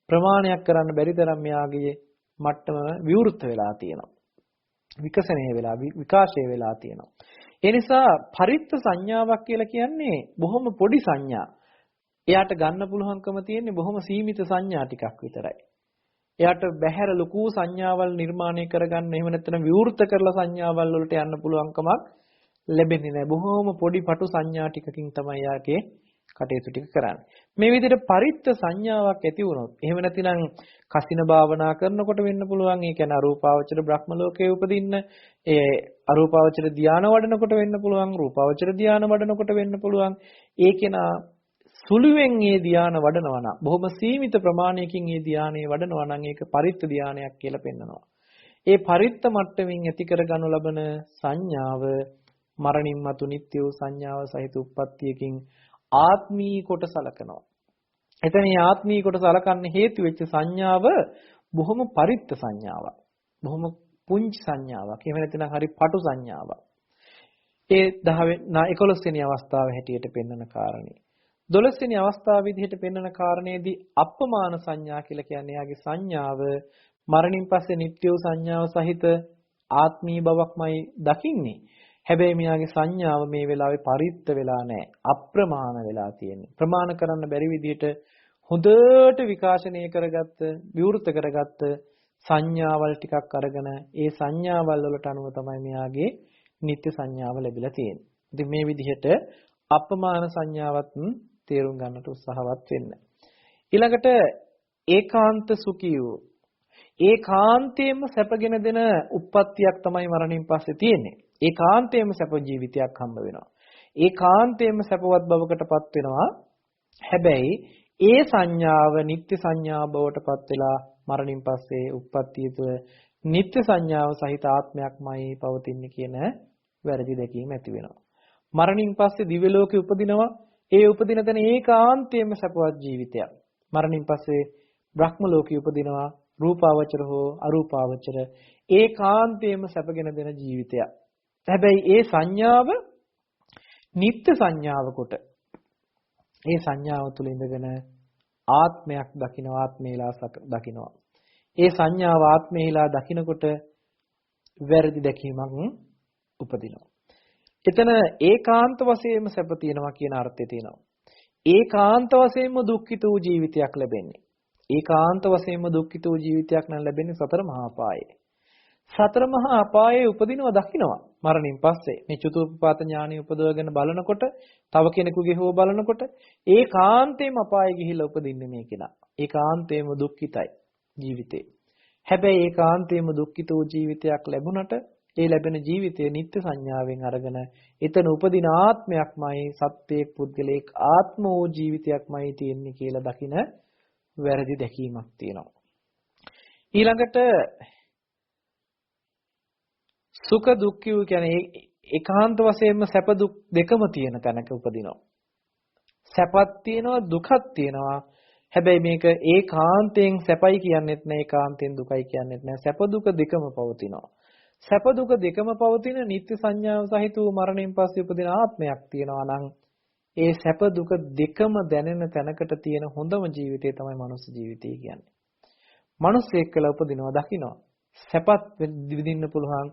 ප්‍රමාණයක් කරන්න බැරි තරම් මෙයාගේ මට්ටම විවෘත වෙලා තියෙනවා. විකසනය වෙලා විකාශය වෙලා තියෙනවා. ඒ නිසා පරිත්ත සංඥාවක් කියලා කියන්නේ බොහොම පොඩි සංඥා. එයාට ගන්න පුළුවන්කම තියෙන්නේ බොහොම සීමිත සංඥා ටිකක් විතරයි. එයාට බැහැර ලොකු සංඥාවල් නිර්මාණය කරගන්න එහෙම නැත්නම් විවෘත කරලා සංඥාවල් වලට යන්න පුළුවන්කමක් ලැබෙන්නේ නැහැ. බොහොම පොඩි පටු සංඥා ටිකකින් තමයි එයාගේ කටයුතු ටික කරන්නේ. මේ විදිහට පරිත්ත සංඥාවක් ඇති වුණොත් එහෙම නැතිනම් කසින භාවනා කරනකොට වෙන්න පුළුවන්. ඒ කියන්නේ අරූපාවචර බ්‍රහ්ම ලෝකයේ උපදින්න, ඒ අරූපාවචර ධානය වඩනකොට වෙන්න පුළුවන්, රූපාවචර ධානය වඩනකොට වෙන්න පුළුවන්. ඒකේනා සුළුවෙන් මේ ධානය වඩනවා නම්, බොහොම සීමිත ප්‍රමාණයකින් මේ ධානය වඩනවා නම් ඒක පරිත්ත ධානයක් කියලා පෙන්වනවා. ඒ පරිත්ත මට්ටමින් ඇති කරගනු ලබන සංඥාව මරණින් මතු නිත්‍ය වූ සංඥාව සහිත උප්පත්තියකින් ආත්මී කොට සලකනවා. එතන මේ ආත්මී කොට සලකන්න හේතු වෙච්ච සංඥාව බොහොම පරිත්ත සංඥාවක්. බොහොම පුංචි සංඥාවක්. එහෙම නැත්නම් හරි පටු සංඥාවක්. ඒ 11 වෙනි අවස්ථාව හැටියට පෙන්වන කාරණේ. 12 වෙනි අවස්ථාව විදිහට පෙන්වන කාරණේදී අප්‍රමාණ සංඥා කියලා කියන්නේ යාගේ සංඥාව මරණින් පස්සේ නිත්‍ය වූ සංඥාව සහිත ආත්මී බවක්මයි දකින්නේ. හැබැයි මෙයාගේ සංඥාව මේ වෙලාවේ පරිත්ත වෙලා නැහැ. අප්‍රමාණ වෙලා තියෙන්නේ. ප්‍රමාණ කරන්න බැරි විදිහට හොඳට විකාශනය කරගත්ත, විවෘත කරගත්ත සංඥාවල් ටිකක් අරගෙන ඒ සංඥාවල් වලට අනුව තමයි මෙයාගේ නිත්‍ය සංඥාව ලැබිලා තියෙන්නේ. ඉතින් මේ විදිහට අප්‍රමාණ සංඥාවත් තේරුම් ගන්නට උත්සාහවත් වෙන්න. ඊළඟට ඒකාන්ත සුඛී වූ ඒකාන්තයෙන්ම සැපගෙන දෙන උප්පත්තියක් තමයි මරණින් පස්සේ තියෙන්නේ. ඒකාන්තයෙන්ම සැප ජීවිතයක් හම්බ වෙනවා. ඒකාන්තයෙන්ම සැපවත් බවකටපත් වෙනවා. හැබැයි ඒ සංඥාව නිත්‍ය සංඥාව බවටපත් වෙලා මරණින් පස්සේ උප්පත්තිය තුළ නිත්‍ය සංඥාව සහිත ආත්මයක්මයි පවතින්නේ කියන වැරදි දැකීම ඇති වෙනවා. මරණින් පස්සේ දිව්‍ය ලෝකෙ උපදිනවා. ඒ උපදින තැන ඒකාන්තයෙන්ම සැපවත් ජීවිතයක්. මරණින් පස්සේ බ්‍රහ්ම ලෝකෙ උපදිනවා. රූපාවචර හෝ අරූපාවචර ඒකාන්තයෙන්ම සැපගෙන දෙන ජීවිතයක්. හැබැයි ඒ සංඥාව නිත්‍ය සංඥාව කොට ඒ සංඥාව තුළ ඉඳගෙන ආත්මයක් දකින්න ආත්මේලා දකින්නවා. ඒ සංඥාව ආත්මේලා දකින්නකොට වැරදි දැකීමක් උපදිනවා. එතන ඒකාන්ත වශයෙන්ම සැප තියෙනවා කියන අර්ථය තියෙනවා. ඒකාන්ත වශයෙන්ම දුක්ඛිත වූ ජීවිතයක් ලැබෙන්නේ. ඒකාන්ත වශයෙන්ම දුක්ඛිත වූ ජීවිතයක් නම් ලැබෙන්නේ සතර මහා අපායේ. සතර මහා අපායේ උපදිනවා දකින්නවා මරණින් පස්සේ. මේ චතුප්පාත ඥානෙ උපදවගෙන බලනකොට, තව කෙනෙකුගේ හෝ බලනකොට ඒකාන්තයෙන්ම අපායේ ගිහිල්ලා උපදින්නේ මේ කෙනා. ඒකාන්තයෙන්ම දුක්ඛිතයි ජීවිතේ. හැබැයි ඒකාන්තයෙන්ම දුක්ඛිත වූ ජීවිතයක් ලැබුණට ඒ ලැබෙන ජීවිතය නිත්‍ය සංඥාවෙන් අරගෙන එතන උපදින ආත්මයක්මයි සත්‍යයේ පුද්ගලයක ආත්ම වූ ජීවිතයක්මයි තියෙන්නේ කියලා දකින වැරදි දැකීමක් තියෙනවා. ඊළඟට සුඛ දුක්ඛ කියන්නේ ඒකාන්ත වශයෙන්ම සැප දුක් දෙකම තියෙන තැනක උපදිනවා. සැපක් තියෙනවා දුකක් තියෙනවා. හැබැයි මේක ඒකාන්තයෙන් සැපයි කියන්නෙත් නෑ ඒකාන්තයෙන් දුකයි කියන්නෙත් නෑ. සැප දුක දෙකම පවතිනවා. සැප දුක දෙකම පවතින නිත්‍ය සංඥාව සහිත වූ මරණයෙන් පස්සේ උපදින ආත්මයක් තියෙනවා නම් ඒ සැප දුක දෙකම දැනෙන තැනකට තියෙන හොඳම ජීවිතය තමයි මනුස්ස ජීවිතය කියන්නේ. මනුස්සයෙක් කියලා උපදිනවා දකින්නවා. සැපත් විඳින්න පුළුවන්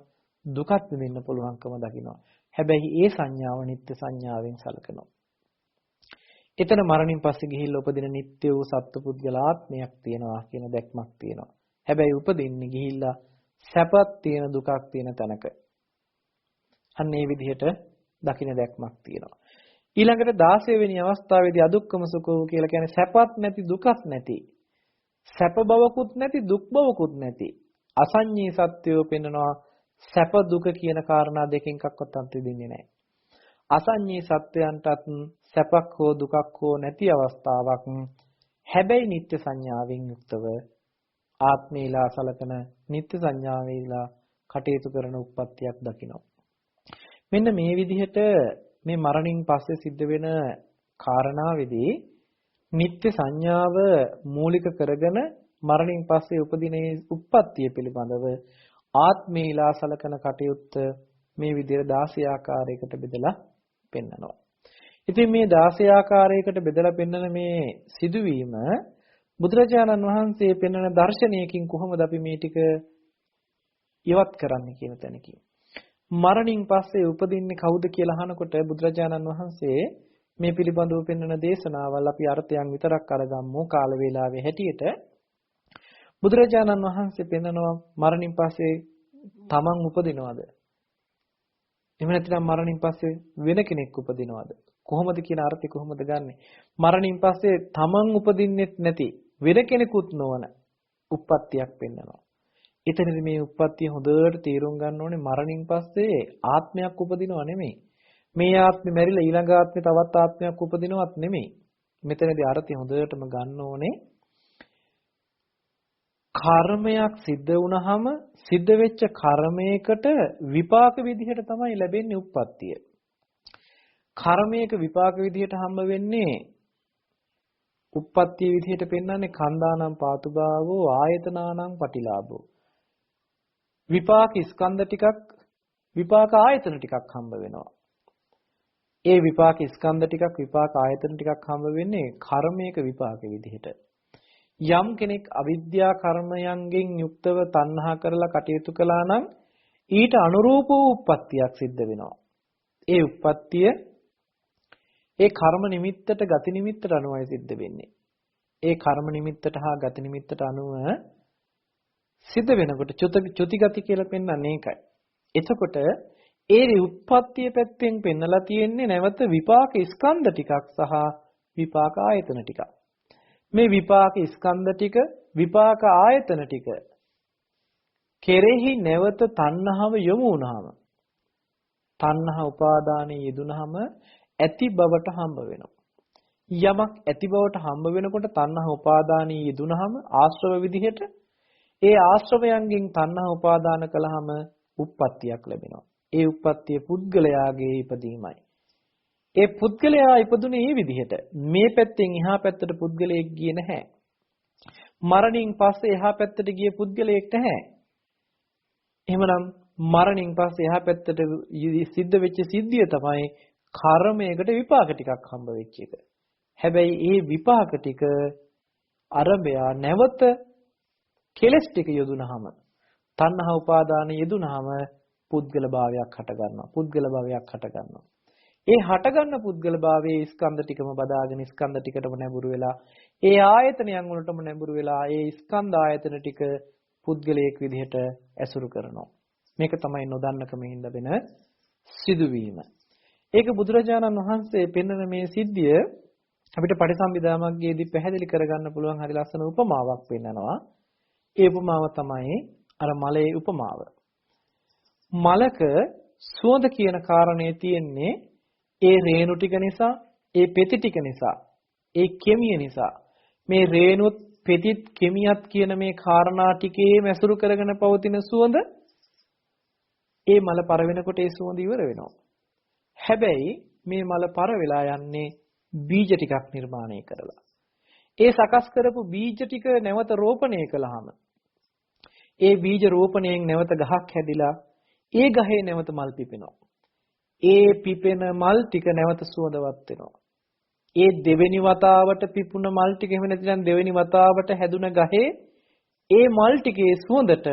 දුකත් විඳින්න පුළුවන්කම දකින්නවා. හැබැයි ඒ සංඥාව නිත්‍ය සංඥාවෙන් සලකනවා. එතන මරණින් පස්සේ ගිහිල්ලා උපදින නිත්‍ය වූ සත්පුද්ගල ආත්මයක් තියෙනවා කියන දැක්මක් තියෙනවා. හැබැයි උපදින්නේ ගිහිල්ලා සැපක් තියෙන දුකක් තියෙන තැනක. අන්න ඒ විදිහට දකින්න දැක්මක් තියෙනවා. ඊළඟට 16 වෙනි අවස්ථාවේදී අදුක්කම සුඛෝ කියලා කියන්නේ සැපත් නැති දුකත් නැති. සැප බවකුත් නැති දුක් බවකුත් නැති. අසඤ්ඤී සත්‍යය පෙන්වනවා සැප දුක කියන කාරණා දෙකෙන් එකක්වත් අත්විඳින්නේ නැහැ. අසඤ්ඤී සත්‍යයන්ටත් සැපක් හෝ දුකක් හෝ නැති අවස්ථාවක්. හැබැයි නිත්‍ය සංඥාවෙන් යුක්තව ආත්මීලා සලකන නිත්‍ය සංඥාවේලා කටයුතු කරන උප්පත්තියක් දකිනවා. මෙන්න මේ විදිහට මේ මරණින් පස්සේ සිද්ධ වෙන කාරණාවේදී නිත්‍ය සංඥාව මූලික කරගෙන මරණින් පස්සේ උපදින උප්පත්තිය පිළිබඳව ආත්මීලා සලකන කටයුත්ත මේ විදිහට 16 ආකාරයකට බෙදලා පෙන්නනවා. ඉතින් මේ 16 ආකාරයකට බෙදලා පෙන්නන මේ සිදුවීම බුදුරජාණන් වහන්සේ පෙන්වන දර්ශනයකින් කොහොමද අපි මේ ටික ඉවත් කරන්නේ කියන තැනකින්. මරණින් පස්සේ උපදින්නේ කවුද කියලා අහනකොට බුදුරජාණන් වහන්සේ මේ පිළිබඳව පෙන්වන දේශනාවල් අපි අර්ථයන් විතරක් අරගමු කාල වේලාවේ හැටියට. බුදුරජාණන් වහන්සේ පෙන්වනවා මරණින් පස්සේ තමන් උපදිනවද? එහෙම නැත්නම් මරණින් පස්සේ වෙන කෙනෙක් උපදිනවද? කොහොමද කියන අර්ථය කොහොමද ගන්නෙ? මරණින් පස්සේ තමන් උපදින්නෙත් නැති වෙන කෙනෙකුත් නොවන උප්පත්තියක් පෙන්වනවා. එතනදී මේ උප්පත්තිය හොඳට තේරුම් ගන්න ඕනේ මරණින් පස්සේ ආත්මයක් උපදිනව නෙමෙයි. මේ ආත්මෙ මැරිලා ඊළඟ ආත්මෙ තවත් ආත්මයක් උපදිනවත් නෙමෙයි. මෙතනදී අර්ථය හොඳටම ගන්න ඕනේ. කර්මයක් සිද්ධ වුණාම සිද්ධ වෙච්ච කර්මයකට විපාක විදිහට තමයි ලැබෙන්නේ උප්පත්තිය. කර්මයක විපාක විදිහට හම්බ වෙන්නේ උප්පත්තිය විදිහට පෙන්වන්නේ කන්දානම් පාතුභාවෝ ආයතනානම් පටිලාභෝ. විපාක ස්කන්ධ ටිකක් විපාක ආයතන ටිකක් හම්බ වෙනවා. ඒ විපාක ස්කන්ධ ටිකක් විපාක ආයතන ටිකක් හම්බ වෙන්නේ කර්මයක විපාක විදිහට. යම් කෙනෙක් අවිද්‍යා කර්මයන්ගෙන් යුක්තව තණ්හා කරලා කටයුතු කළා නම් ඊට අනුරූප වූ උප්පත්තියක් සිද්ධ වෙනවා. ඒ උප්පත්තිය ඒ කර්ම නිමිත්තට ගති නිමිත්තට අනුවයි සිද්ධ වෙන්නේ. ඒ කර්ම නිමිත්තට හා ගති නිමිත්තට අනුව සිද්ධ වෙනකොට චුති ගති කියලා පෙන්වන්නේ ඒකයි. එතකොට ඒ උප්පත්තිය පැත්තෙන් පෙන්නලා තියෙන්නේ නැවත විපාක ස්කන්ධ ටිකක් සහ විපාක ආයතන ටිකක්. මේ විපාක ස්කන්ධ ටික විපාක ආයතන ටික කෙරෙහි නැවත තණ්හාව යොමු වුණාම තණ්හා උපාදානයේ යෙදුනහම ඇති බවට හම්බ වෙනවා. යමක් ඇති බවට හම්බ වෙනකොට තණ්හා උපාදානයේ යෙදුනහම ආශ්‍රව විදිහට ඒ ආශ්‍රවයන්ගෙන් තණ්හා උපාදාන කළාම උප්පත්තියක් ලැබෙනවා. ඒ උප්පත්තිය පුද්ගලයාගේ ඉපදීමයි. ඒ පුද්ගලයා ඉපදුනේ මේ විදිහට. මේ පැත්තෙන් එහා පැත්තට පුද්ගලයෙක් ගියේ නැහැ. මරණින් පස්සේ එහා පැත්තට ගිය පුද්ගලයෙක් නැහැ. එහෙමනම් මරණින් පස්සේ එහා පැත්තට සිද්ධ වෙච්ච සිද්ධිය තමයි කර්මයකට විපාක ටිකක් හම්බ වෙච්ච එක. හැබැයි ඒ විපාක ටික අරබයා නැවත කෙලස් ටික යොදුනහම තණ්හා උපාදාන යෙදුනහම පුද්ගල භාවයක් හට ගන්නවා. පුද්ගල භාවයක් හට ගන්නවා. ඒ හටගන්න පුද්ගල භාවයේ ස්කන්ධ ටිකම බදාගෙන ස්කන්ධ ටිකටම නැඹුරු වෙලා ඒ ආයතනයන් වලටම නැඹුරු වෙලා ඒ ස්කන්ධ ආයතන ටික පුද්ගලයෙක් විදිහට ඇසුරු කරනවා. මේක තමයි නොදන්නකමින් වෙන සිදුවීම. ඒක බුදුරජාණන් වහන්සේ පෙන්වන මේ සිද්ධිය අපිට පටිසම්භිදා මග්ගයේදී පැහැදිලි කරගන්න පුළුවන් හරි ලස්සන උපමාවක් පෙන්නනවා. ඒ උපමාව තමයි අර මලේ උපමාව. මලක සුවඳ කියන කාරණේ තියෙන්නේ ඒ රේණු ටික නිසා, ඒ පෙති ටික නිසා, ඒ කෙමිය නිසා. මේ රේණුත් පෙතිත් කෙමියත් කියන මේ කාරණා ටිකේ මැසුරු කරගෙන පවතින සුවඳ ඒ මල පර වෙනකොට ඒ සුවඳ ඉවර වෙනවා. හැබැයි මේ මල පර වෙලා යන්නේ බීජ ටිකක් නිර්මාණය කරලා. ඒ සකස් කරපු බීජ ටික නැවත රෝපණය කළාම ඒ බීජ රෝපණයෙන් නැවත ගහක් හැදිලා ඒ ගහේ නැවත මල් පිපෙනවා. ඒ පිපෙන මල් ටික නැවත සුවඳවත් වෙනවා. ඒ දෙවෙනි වතාවට පිපුණ මල් ටික එහෙම නැතිනම් දෙවෙනි වතාවට හැදුන ගහේ ඒ මල් ටිකේ සුවඳට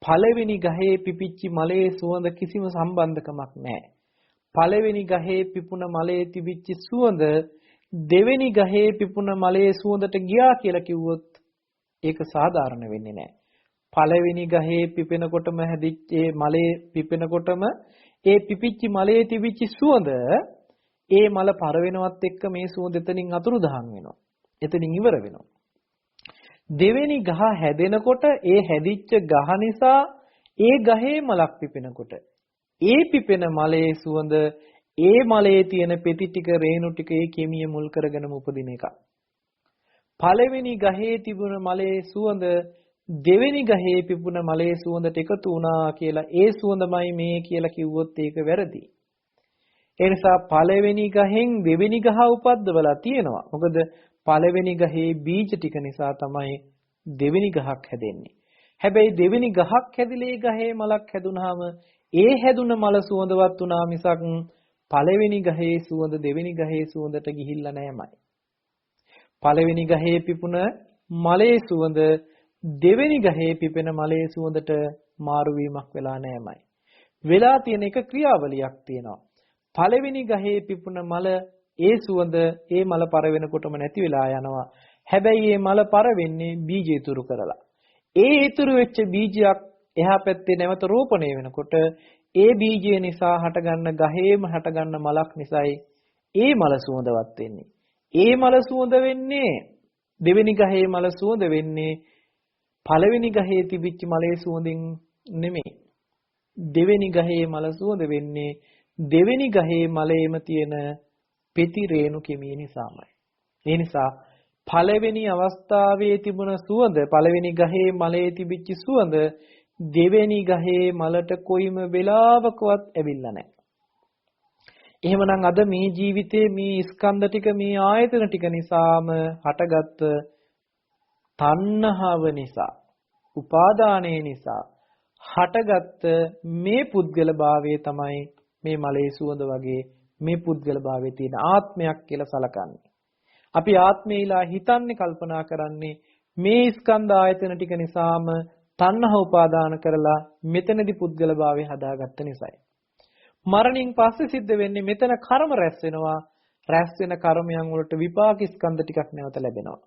පළවෙනි ගහේ පිපිච්ච මලේ සුවඳ කිසිම සම්බන්ධකමක් නැහැ. පළවෙනි ගහේ පිපුණ මලේ තිබිච්ච සුවඳ දෙවෙනි ගහේ පිපුණ මලේ සුවඳට ගියා කියලා කිව්වොත් ඒක සාධාරණ වෙන්නේ නැහැ. පළවෙනි ගහේ පිපෙනකොටම හැදිච්ච ඒ මලේ පිපෙනකොටම ඒ පිපිච්ච මලේ තිබිච්ච සුවඳ ඒ මල පර වෙනවත් එක්ක මේ සුවඳ එතනින් අතුරුදහන් වෙනවා. එතනින් ඉවර වෙනවා. දෙවෙනි ගහ හැදෙනකොට ඒ හැදිච්ච ගහ නිසා ඒ ගහේ මලක් පිපෙනකොට ඒ පිපෙන මලේ සුවඳ ඒ මලේ තියෙන පෙති ටික රේණු ටික ඒ කෙමිය මුල් කරගෙනම උපදින එක. පළවෙනි ගහේ තිබුණ මලේ සුවඳ දෙවෙනි ගහේ පිපුණ මලේ සුවඳට එකතු වුණා කියලා ඒ සුවඳමයි මේ කියලා කිව්වොත් ඒක වැරදි. ඒ නිසා පළවෙනි ගහෙන් දෙවෙනි ගහ උපද්දවලා තියෙනවා. මොකද පළවෙනි ගහේ බීජ ටික නිසා තමයි දෙවෙනි ගහක් හැදෙන්නේ. හැබැයි දෙවෙනි ගහක් හැදිලේ ගහේ මලක් හැදුනහම ඒ හැදුන මල සුවඳවත් වුණා මිසක් පළවෙනි ගහේ සුවඳ දෙවෙනි ගහේ සුවඳට ගිහිල්ලා නෑමයි. පළවෙනි ගහේ පිපුණ මලේ සුවඳ දෙවෙනි ගහේ පිපෙන මලේ සුවඳට මාරු වීමක් වෙලා නෑමයි. වෙලා තියෙන එක ක්‍රියාවලියක් තියෙනවා. පළවෙනි ගහේ පිපුණ මල ඒ සුවඳ ඒ මල පර වෙනකොටම නැති වෙලා යනවා. හැබැයි මේ මල පර වෙන්නේ බීජ ඉතුරු කරලා. ඒ ඉතුරු වෙච්ච බීජයක් එහා පැත්තේ නැවත රෝපණය වෙනකොට ඒ බීජය නිසා හටගන්න ගහේම හටගන්න මලක් නිසායි ඒ මල සුවඳවත් වෙන්නේ. ඒ මල සුවඳ වෙන්නේ දෙවෙනි ගහේ මල සුවඳ වෙන්නේ පළවෙනි ගහේ තිබිච්ච මලේ සුවඳින් නෙමෙයි. දෙවෙනි ගහේ මල සුවඳ වෙන්නේ දෙවෙනි ගහේ මලේම තියෙන පෙති රේණු කෙමිය නිසාමයි. ඒ නිසා පළවෙනි අවස්ථාවේ තිබුණ සුවඳ පළවෙනි ගහේ මලේ තිබිච්ච සුවඳ දෙවෙනි ගහේ මලට කොයිම වෙලාවකවත් ඇවිල්ලා නැහැ. එහෙමනම් අද මේ ජීවිතේ මේ ස්කන්ධ ටික මේ ආයතන ටික නිසාම හටගත් තණ්හාව නිසා උපාදානයේ නිසා හටගත් මේ පුද්ගල භාවය තමයි මේ මලේ සුවඳ වගේ මේ පුද්ගල භාවයේ තියෙන ආත්මයක් කියලා සලකන්නේ. අපි ආත්මයලා හිතන්නේ කල්පනා කරන්නේ මේ ස්කන්ධ ආයතන ටික නිසාම තණ්හා උපාදාන කරලා මෙතනදී පුද්ගල භාවය හදාගත්ත නිසායි. මරණින් පස්සේ සිද්ධ වෙන්නේ මෙතන කර්ම රැස් වෙනවා. රැස් වෙන කර්මයන් වලට විපාක ස්කන්ධ ටිකක් නැවත ලැබෙනවා.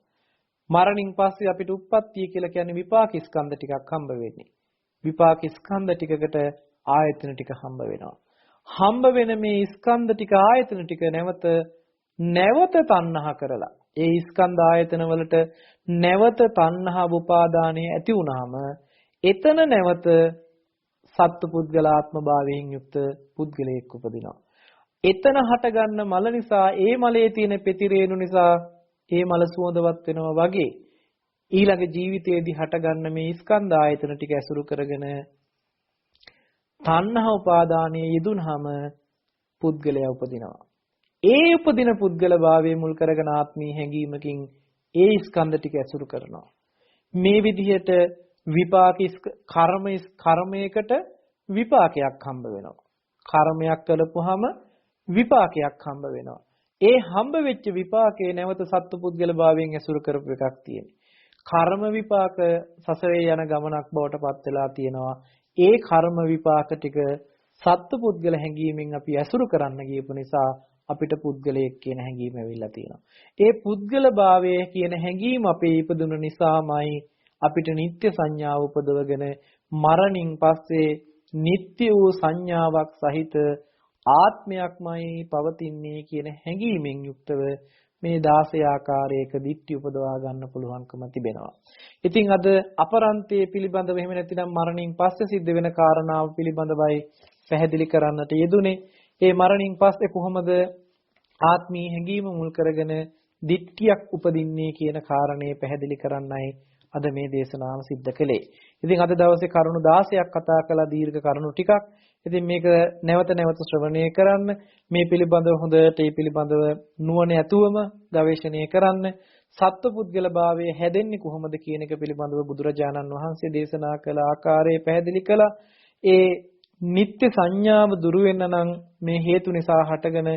මරණින් පස්සේ අපිට උප්පත්තිය කියලා කියන්නේ විපාක ස්කන්ධ ටිකක් හම්බ වෙන්නේ. විපාක ස්කන්ධ ටිකකට ආයතන ටික හම්බ වෙනවා. හම්බ වෙන මේ ස්කන්ධ ටික ආයතන ටික නැවත තණ්හා කරලා ඒ ස්කන්ධ ආයතන වලට නැවත තණ්හා උපාදානයේ ඇති වුනහම එතන නැවත සත්පුද්ගලාත්ම භාවයෙන් යුක්ත පුද්ගලයෙක් උපදිනවා. එතන හටගන්න මල නිසා ඒ මලේ තියෙන පෙතිරේණු නිසා ඒ මල සුවඳවත් වෙනවා වගේ ඊළඟ ජීවිතයේදී හටගන්න මේ ස්කන්ධ ආයතන ටික ඇසුරු කරගෙන තණ්හා උපාදානයේ යෙදුනහම පුද්ගලයා උපදිනවා. ඒ උපදින පුද්ගල භාවයේ මුල් කරගෙන ආත්මී හැඟීමකින් ඒ ස්කන්ධ ටික ඇසුරු කරනවා. මේ විදිහට විපාක කර්මයකට විපාකයක් හම්බ වෙනවා. කර්මයක් කළපුවාම විපාකයක් හම්බ වෙනවා. ඒ හම්බ වෙච්ච විපාකේ නැවත සත්පුද්ගල භාවයෙන් ඇසුරු කරපු එකක් තියෙනවා. කර්ම විපාක සසරේ යන ගමනක් බවට පත් වෙලා තියෙනවා. ඒ කර්ම විපාක ටික සත්පුද්ගල හැඟීමෙන් අපි ඇසුරු කරන්න ගියපු නිසා අපිට පුද්ගලයෙක් කියන හැඟීම ඇවිල්ලා තියෙනවා. ඒ පුද්ගල භාවය කියන හැඟීම අපේ ඉපදුන නිසාමයි අපිට නිත්‍ය සංඥාව උපදවගෙන මරණින් පස්සේ නිත්‍ය වූ සංඥාවක් සහිත ආත්මයක්මයි පවතින්නේ කියන හැඟීමෙන් යුක්තව මේ 16 ආකාරයක දිට්ඨි උපදවා ගන්න පුළුවන්කම තිබෙනවා. ඉතින් අද අපරන්තයේ පිළිබඳව එහෙම නැතිනම් මරණින් පස්සේ සිද්ධ වෙන කාරණාව පිළිබඳවයි පැහැදිලි කරන්නට යෙදුනේ. ඒ මරණින් පස්සේ කොහොමද ආත්මී හැඟීම මුල් කරගෙන දිට්ඨියක් උපදින්නේ කියන කාරණේ පැහැදිලි කරන්නයි අද මේ දේශනාව සිද්ධ කළේ. ඉතින් අද දවසේ කරුණු 16ක් කතා කළා දීර්ඝ කරුණු ටිකක්. ඉතින් මේක නැවත නැවත ශ්‍රවණය කරන්න, මේ පිළිබඳව හොඳට මේ පිළිබඳව නුවණ ඇතුවම ගවේෂණය කරන්න. සත්පුද්ගල භාවය හැදෙන්නේ කොහොමද කියන එක පිළිබඳව බුදුරජාණන් වහන්සේ දේශනා කළ ආකාරය පැහැදිලි කළා. ඒ නිත්‍ය සංඥාව දුරු වෙන්න නම් මේ හේතු නිසා හටගෙන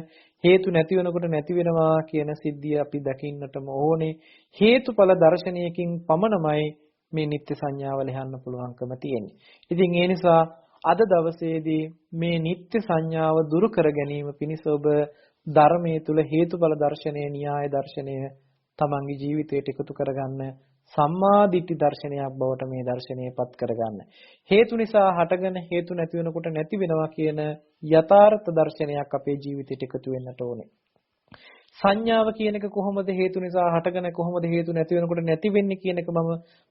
හේතු නැති වෙනකොට නැති වෙනවා කියන සිද්ධිය අපි දකින්නටම ඕනේ. හේතුඵල දර්ශනයකින් පමණමයි මේ නිත්‍ය සංඥාව ලෙහන්න පුළුවන්කම තියෙන්නේ. ඉතින් ඒ නිසා අද දවසේදී මේ නිත්‍ය සංඥාව දුරු කර ගැනීම පිණිස ඔබ ධර්මයේ තුල හේතුඵල දර්ශනය, න්‍යාය දර්ශනය තමන්ගේ ජීවිතයට එකතු කරගන්න සම්මා දිට්ඨි දර්ශනයක් බවට මේ දර්ශනයපත් කරගන්න. හේතු නිසා හටගෙන හේතු නැති වෙනකොට නැති වෙනවා කියන යථාර්ථ දර්ශනයක් අපේ ජීවිතයට එකතු වෙන්නට ඕනේ. සංඥාව කියන එක කොහොමද හේතු නිසා හටගෙන කොහොමද හේතු නැති වෙනකොට නැති වෙන්නේ කියන එක මම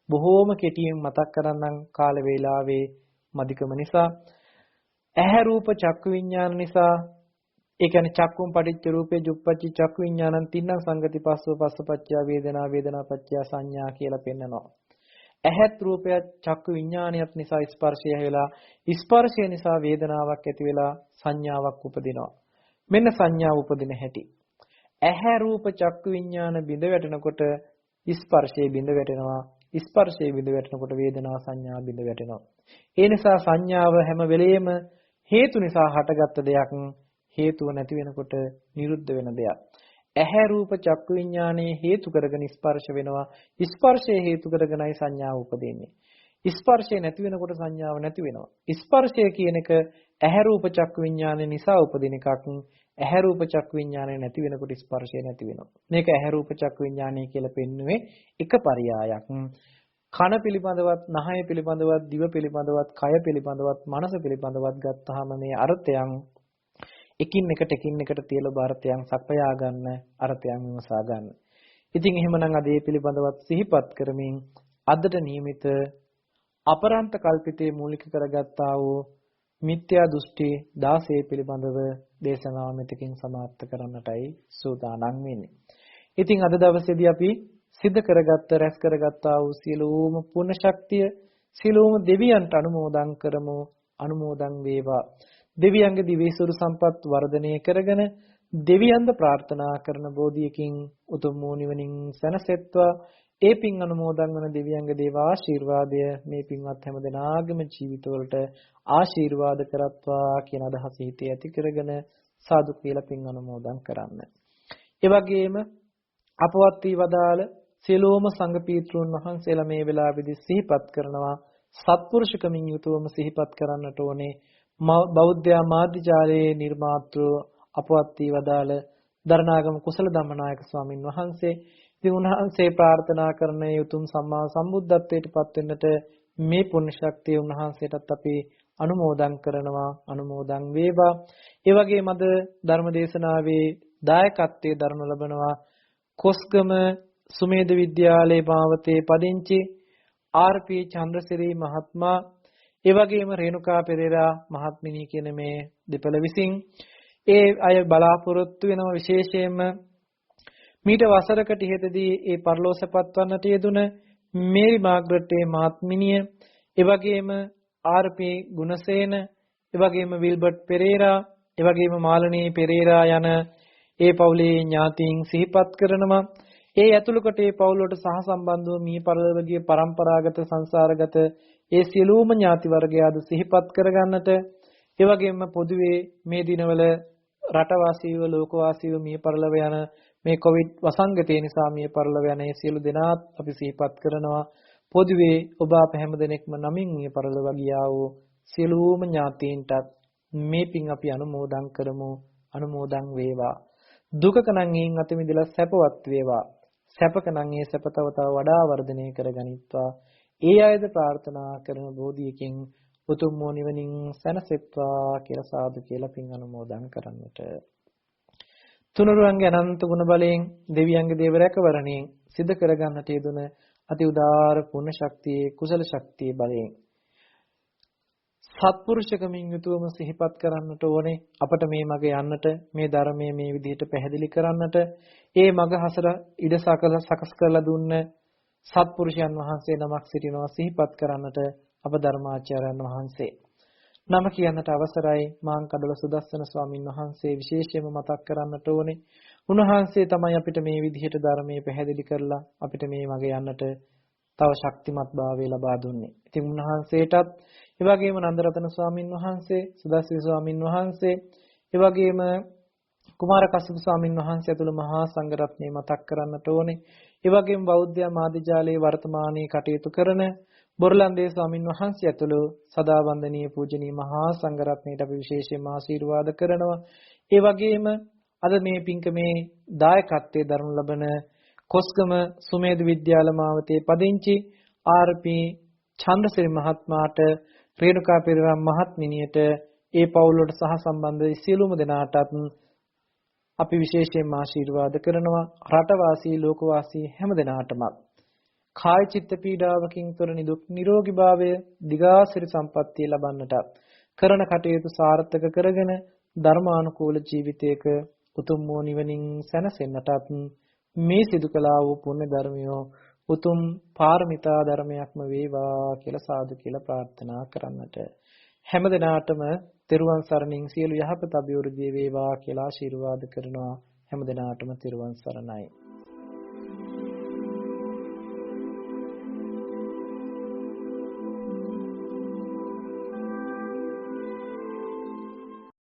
බොහෝම කෙටියෙන් මතක් කරන්නම් කාල වේලාවේ මදිකම නිසා. ඇහැ රූප චක්කු විඥාන නිසා ඒ කියන්නේ චක්කුම් පටිච්ච රූපේ ජුප්පච්චි චක්කු විඥානං තින්නම් සංගති පස්සෝ පස්සපච්චය වේදනා වේදනා පච්චය සංඥා කියලා පෙන්නනවා. ඇහත් රූපයත් චක්කු විඥානියත් නිසා ස්පර්ශය වෙලා ස්පර්ශය නිසා වේදනාවක් ඇති වෙලා සංඥාවක් උපදිනවා. මෙන්න සංඥාව උපදින හැටි. ඇහැ රූප චක්කු විඥාන බිඳ වැටෙනකොට ස්පර්ශයේ බිඳ වැටෙනවා. ස්පර්ශයේ බිඳ වැටෙනකොට වේදනා සංඥා බිඳ වැටෙනවා. ඒ නිසා සංඥාව හැම වෙලෙම හේතු නිසා හටගත්ත දෙයක්. හේතුව නැති වෙනකොට නිරුද්ධ වෙන දෙයක්. ඇහැ රූප චක්කු විඥානයේ හේතු කරගෙන ස්පර්ශ වෙනවා. ස්පර්ශයේ හේතු කරගෙනයි සංඥාව උපදින්නේ. ස්පර්ශය නැති වෙනකොට සංඥාව නැති වෙනවා. ස්පර්ශය කියන එක ඇහැ රූප චක්කු විඥානය නිසා උපදින එකක්. ඇහැ රූප චක්කු විඥානය නැති වෙනකොට ස්පර්ශය නැති වෙනවා. මේක ඇහැ රූප චක්කු විඥානය කියලා පෙන්වුවේ එක පරයයක්. කන පිළිබඳවත්, නහය පිළිබඳවත්, දිව පිළිබඳවත්, කය පිළිබඳවත්, මනස පිළිබඳවත් ගත්තාම මේ අර්ථයන් එකින් එකට තියලා ಭಾರತයන් සපයා ගන්න අර්ථයන් විමසා ගන්න. ඉතින් එහෙමනම් අද මේ පිළිබඳවත් සිහිපත් කරමින් අදට නියමිත අපරන්ත කල්පිතේ මූලික කරගත්තා වූ මිත්‍යා දෘෂ්ටි 16 පිළිබඳව දේශනාව මෙතකින් සමාප්ත කරන්නටයි සූදානම් වෙන්නේ. ඉතින් අද දවසේදී අපි සිද්ධ කරගත්ත රැස් කරගත්තා වූ සියලුම පුණ්‍ය ශක්තිය සියලුම දෙවියන්ට අනුමෝදන් කරමු. අනුමෝදන් වේවා. දෙවියන්ගේ දිවිසුරු සම්පත් වර්ධනය කරගෙන දෙවියන්ද ප්‍රාර්ථනා කරන බෝධියකින් උතුම් වූ නිවනින් සැනසෙත්වා. ඒ පින් අනුමෝදන් වන දෙවියන්ගේ දේව ආශිර්වාදය මේ පින්වත් හැම දෙනාගේම ජීවිතවලට ආශිර්වාද කරත්වා කියන අදහස හිතේ ඇති කරගෙන සාදු කියලා පින් අනුමෝදන් කරන්න. ඒ වගේම අපවත් වී වදාළ සියලුම සංඝ පීත්‍රුන් වහන්සේලා මේ වෙලාවේදී සිහිපත් කරනවා. සත්පුරුෂකමින් යුතුවම සිහිපත් කරන්නට ඕනේ. බෞද්ධ මාධ්‍යාලයේ නිර්මාතෘ අපවත් වී වදාළ දරණාගම කුසල ධම්මනායක ස්වාමින් වහන්සේ. ඉතින් උන්වහන්සේ ප්‍රාර්ථනා කරන උතුම් සම්මා සම්බුද්ධත්වයට පත් වෙන්නට මේ පුණ්‍ය ශක්තිය උන්වහන්සේටත් අපි අනුමෝදන් කරනවා. අනුමෝදන් වේවා. ඒ වගේම අද ධර්ම දේශනාවේ දායකත්වයේ දරනු ලබනවා කොස්ගම සුමේද විද්‍යාලයේ මාවතේ පදිංචි ආර්.පී. චන්ද්‍රසිරි මහත්මයා, ඒ වගේම රේණුකා පෙරේරා මහත්මිනී කියන මේ දෙපළ විසින් ඒ අය බලාපොරොත්තු වෙනවා විශේෂයෙන්ම මීට වසරකට ඉහතදී ඒ පරලෝසපත් වන්නට යෙදුන මේරි මාග්‍රට් මහත්මිනිය, ඒ වගේම ආර්.පී. ගුණසේන, ඒ වගේම විල්බර්ට් පෙරේරා, ඒ වගේම මාලනී පෙරේරා යන ඒ පවුලේ ඥාතීන් සිහිපත් කරනවා. ඒ ඇතුළකට ඒ පවුලට සහසම්බන්ධව මිය පරලෝකීය પરම්පරාගත සංසාරගත ඒ සියලුම ඥාති වර්ගයාද සිහිපත් කරගන්නට, ඒ වගේම පොදුවේ මේ දිනවල රටවාසීව ලෝකවාසීව මිය පරලව යන මේ කොවිඩ් වසංගතය නිසා මිය පරලව යන ඒ සියලු දෙනාත් අපි සිහිපත් කරනවා. පොදුවේ ඔබ අප හැම දෙනෙක්ම නමින් මිය පරලව ගියා වූ සියලුම ඥාතීන්ටත් මේ පින් අපි අනුමෝදන් කරමු. අනුමෝදන් වේවා. දුකක නම් එයින් අත මිදලා සැපවත් වේවා. සැපක නම් ඒ සැප තව වඩා වර්ධනය කරගනිත්වා. ඒ අයද ප්‍රාර්ථනා කරන බෝධියකින් උතුම් වූ නිවනින් සැනසෙත්වා කියලා සාදු කියලා පින් අනුමෝදන් කරන්නට. තුනුරුවන්ගේ අනන්ත ගුණ බලයෙන් දෙවියන්ගේ දේව රැකවරණයෙන් සිද්ධ කරගන්නට යෙදුන අති උදාර පුණ්‍ය ශක්තියේ කුසල ශක්තියේ බලයෙන් සත්පුරුෂකමින් යුතුවම සිහිපත් කරන්නට ඕනේ. අපට මේ මග යන්නට, මේ ධර්මයේ මේ විදිහට පැහැදිලි කරන්නට, ඒ මග හසර ඉඩ සකස් කරලා දුන්න සත්පුරුෂයන් වහන්සේ නමක් සිටිනවා සිහිපත් කරන්නට අප ධර්මාචාර්යයන් වහන්සේ. නම කියන්නට අවසරයි. මාංකඩවල සුදස්සන ස්වාමින් වහන්සේ විශේෂයෙන්ම මතක් කරන්නට ඕනේ. උන්වහන්සේ තමයි අපිට මේ විදිහට ධර්මයේ පැහැදිලි කරලා අපිට මේ මග යන්නට තව ශක්තිමත් භාවය ලබා දුන්නේ. ඉතින් උන්වහන්සේටත්, ඒ වගේම නන්දරතන ස්වාමින් වහන්සේ, සුදස්සී ස්වාමින් වහන්සේ, ඒ වගේම කුමාර කස්සප ස්වාමින් වහන්සේ ඇතුළු මහා සංඝ රත්නය මතක් කරන්නට ඕනේ. ඒ වගේම බෞද්ධ මාධ්‍යාලයේ වර්තමානයේ කටයුතු කරන බොරලන්දේ ස්වාමින් වහන්සේ ඇතුළු සදා වන්දනීය පූජනීය මහා සංඝ රත්නයට අපි විශේෂයෙන්ම ආශිර්වාද කරනවා. ඒ වගේම අද මේ පින්කමේ දායකත්වයේ දරනු ලබන කොස්ගම සුමේද විද්‍යාල මාවතේ පදිංචි ආර්.පී. චන්ද්‍රසිරි මහත්මයාට රේණුකා පෙරේරා මහත්මිනියට ඒ පවුල් වලට සහ සම්බන්ධ සියලුම දෙනාටත් අපි විශේෂයෙන්ම ආශිර්වාද කරනවා. රටවාසී ලෝකවාසී හැම දෙනාටම කාය චිත්ත පීඩාවකින් තොර නිදුක් නිරෝගීභාවය දිගාසිරි සම්පන්නිය ලබන්නට කරන කටයුතු සාර්ථක කරගෙන ධර්මානුකූල ජීවිතයක උතුම් වූ නිවනින් සැනසෙන්නටත් මේ සිදු කළා වූ පුණ්‍ය ධර්මියෝ උතුම් පාරමිතා ධර්මයක්ම වේවා කියලා සාදු කියලා ප්‍රාර්ථනා කරන්නට හැම දිනාටම තෙරුවන් සරණින් සියලු යහපත අභිවෘද්ධිය වේවා කියලා ආශිර්වාද කරනවා. හැම දිනාටම තෙරුවන් සරණයි.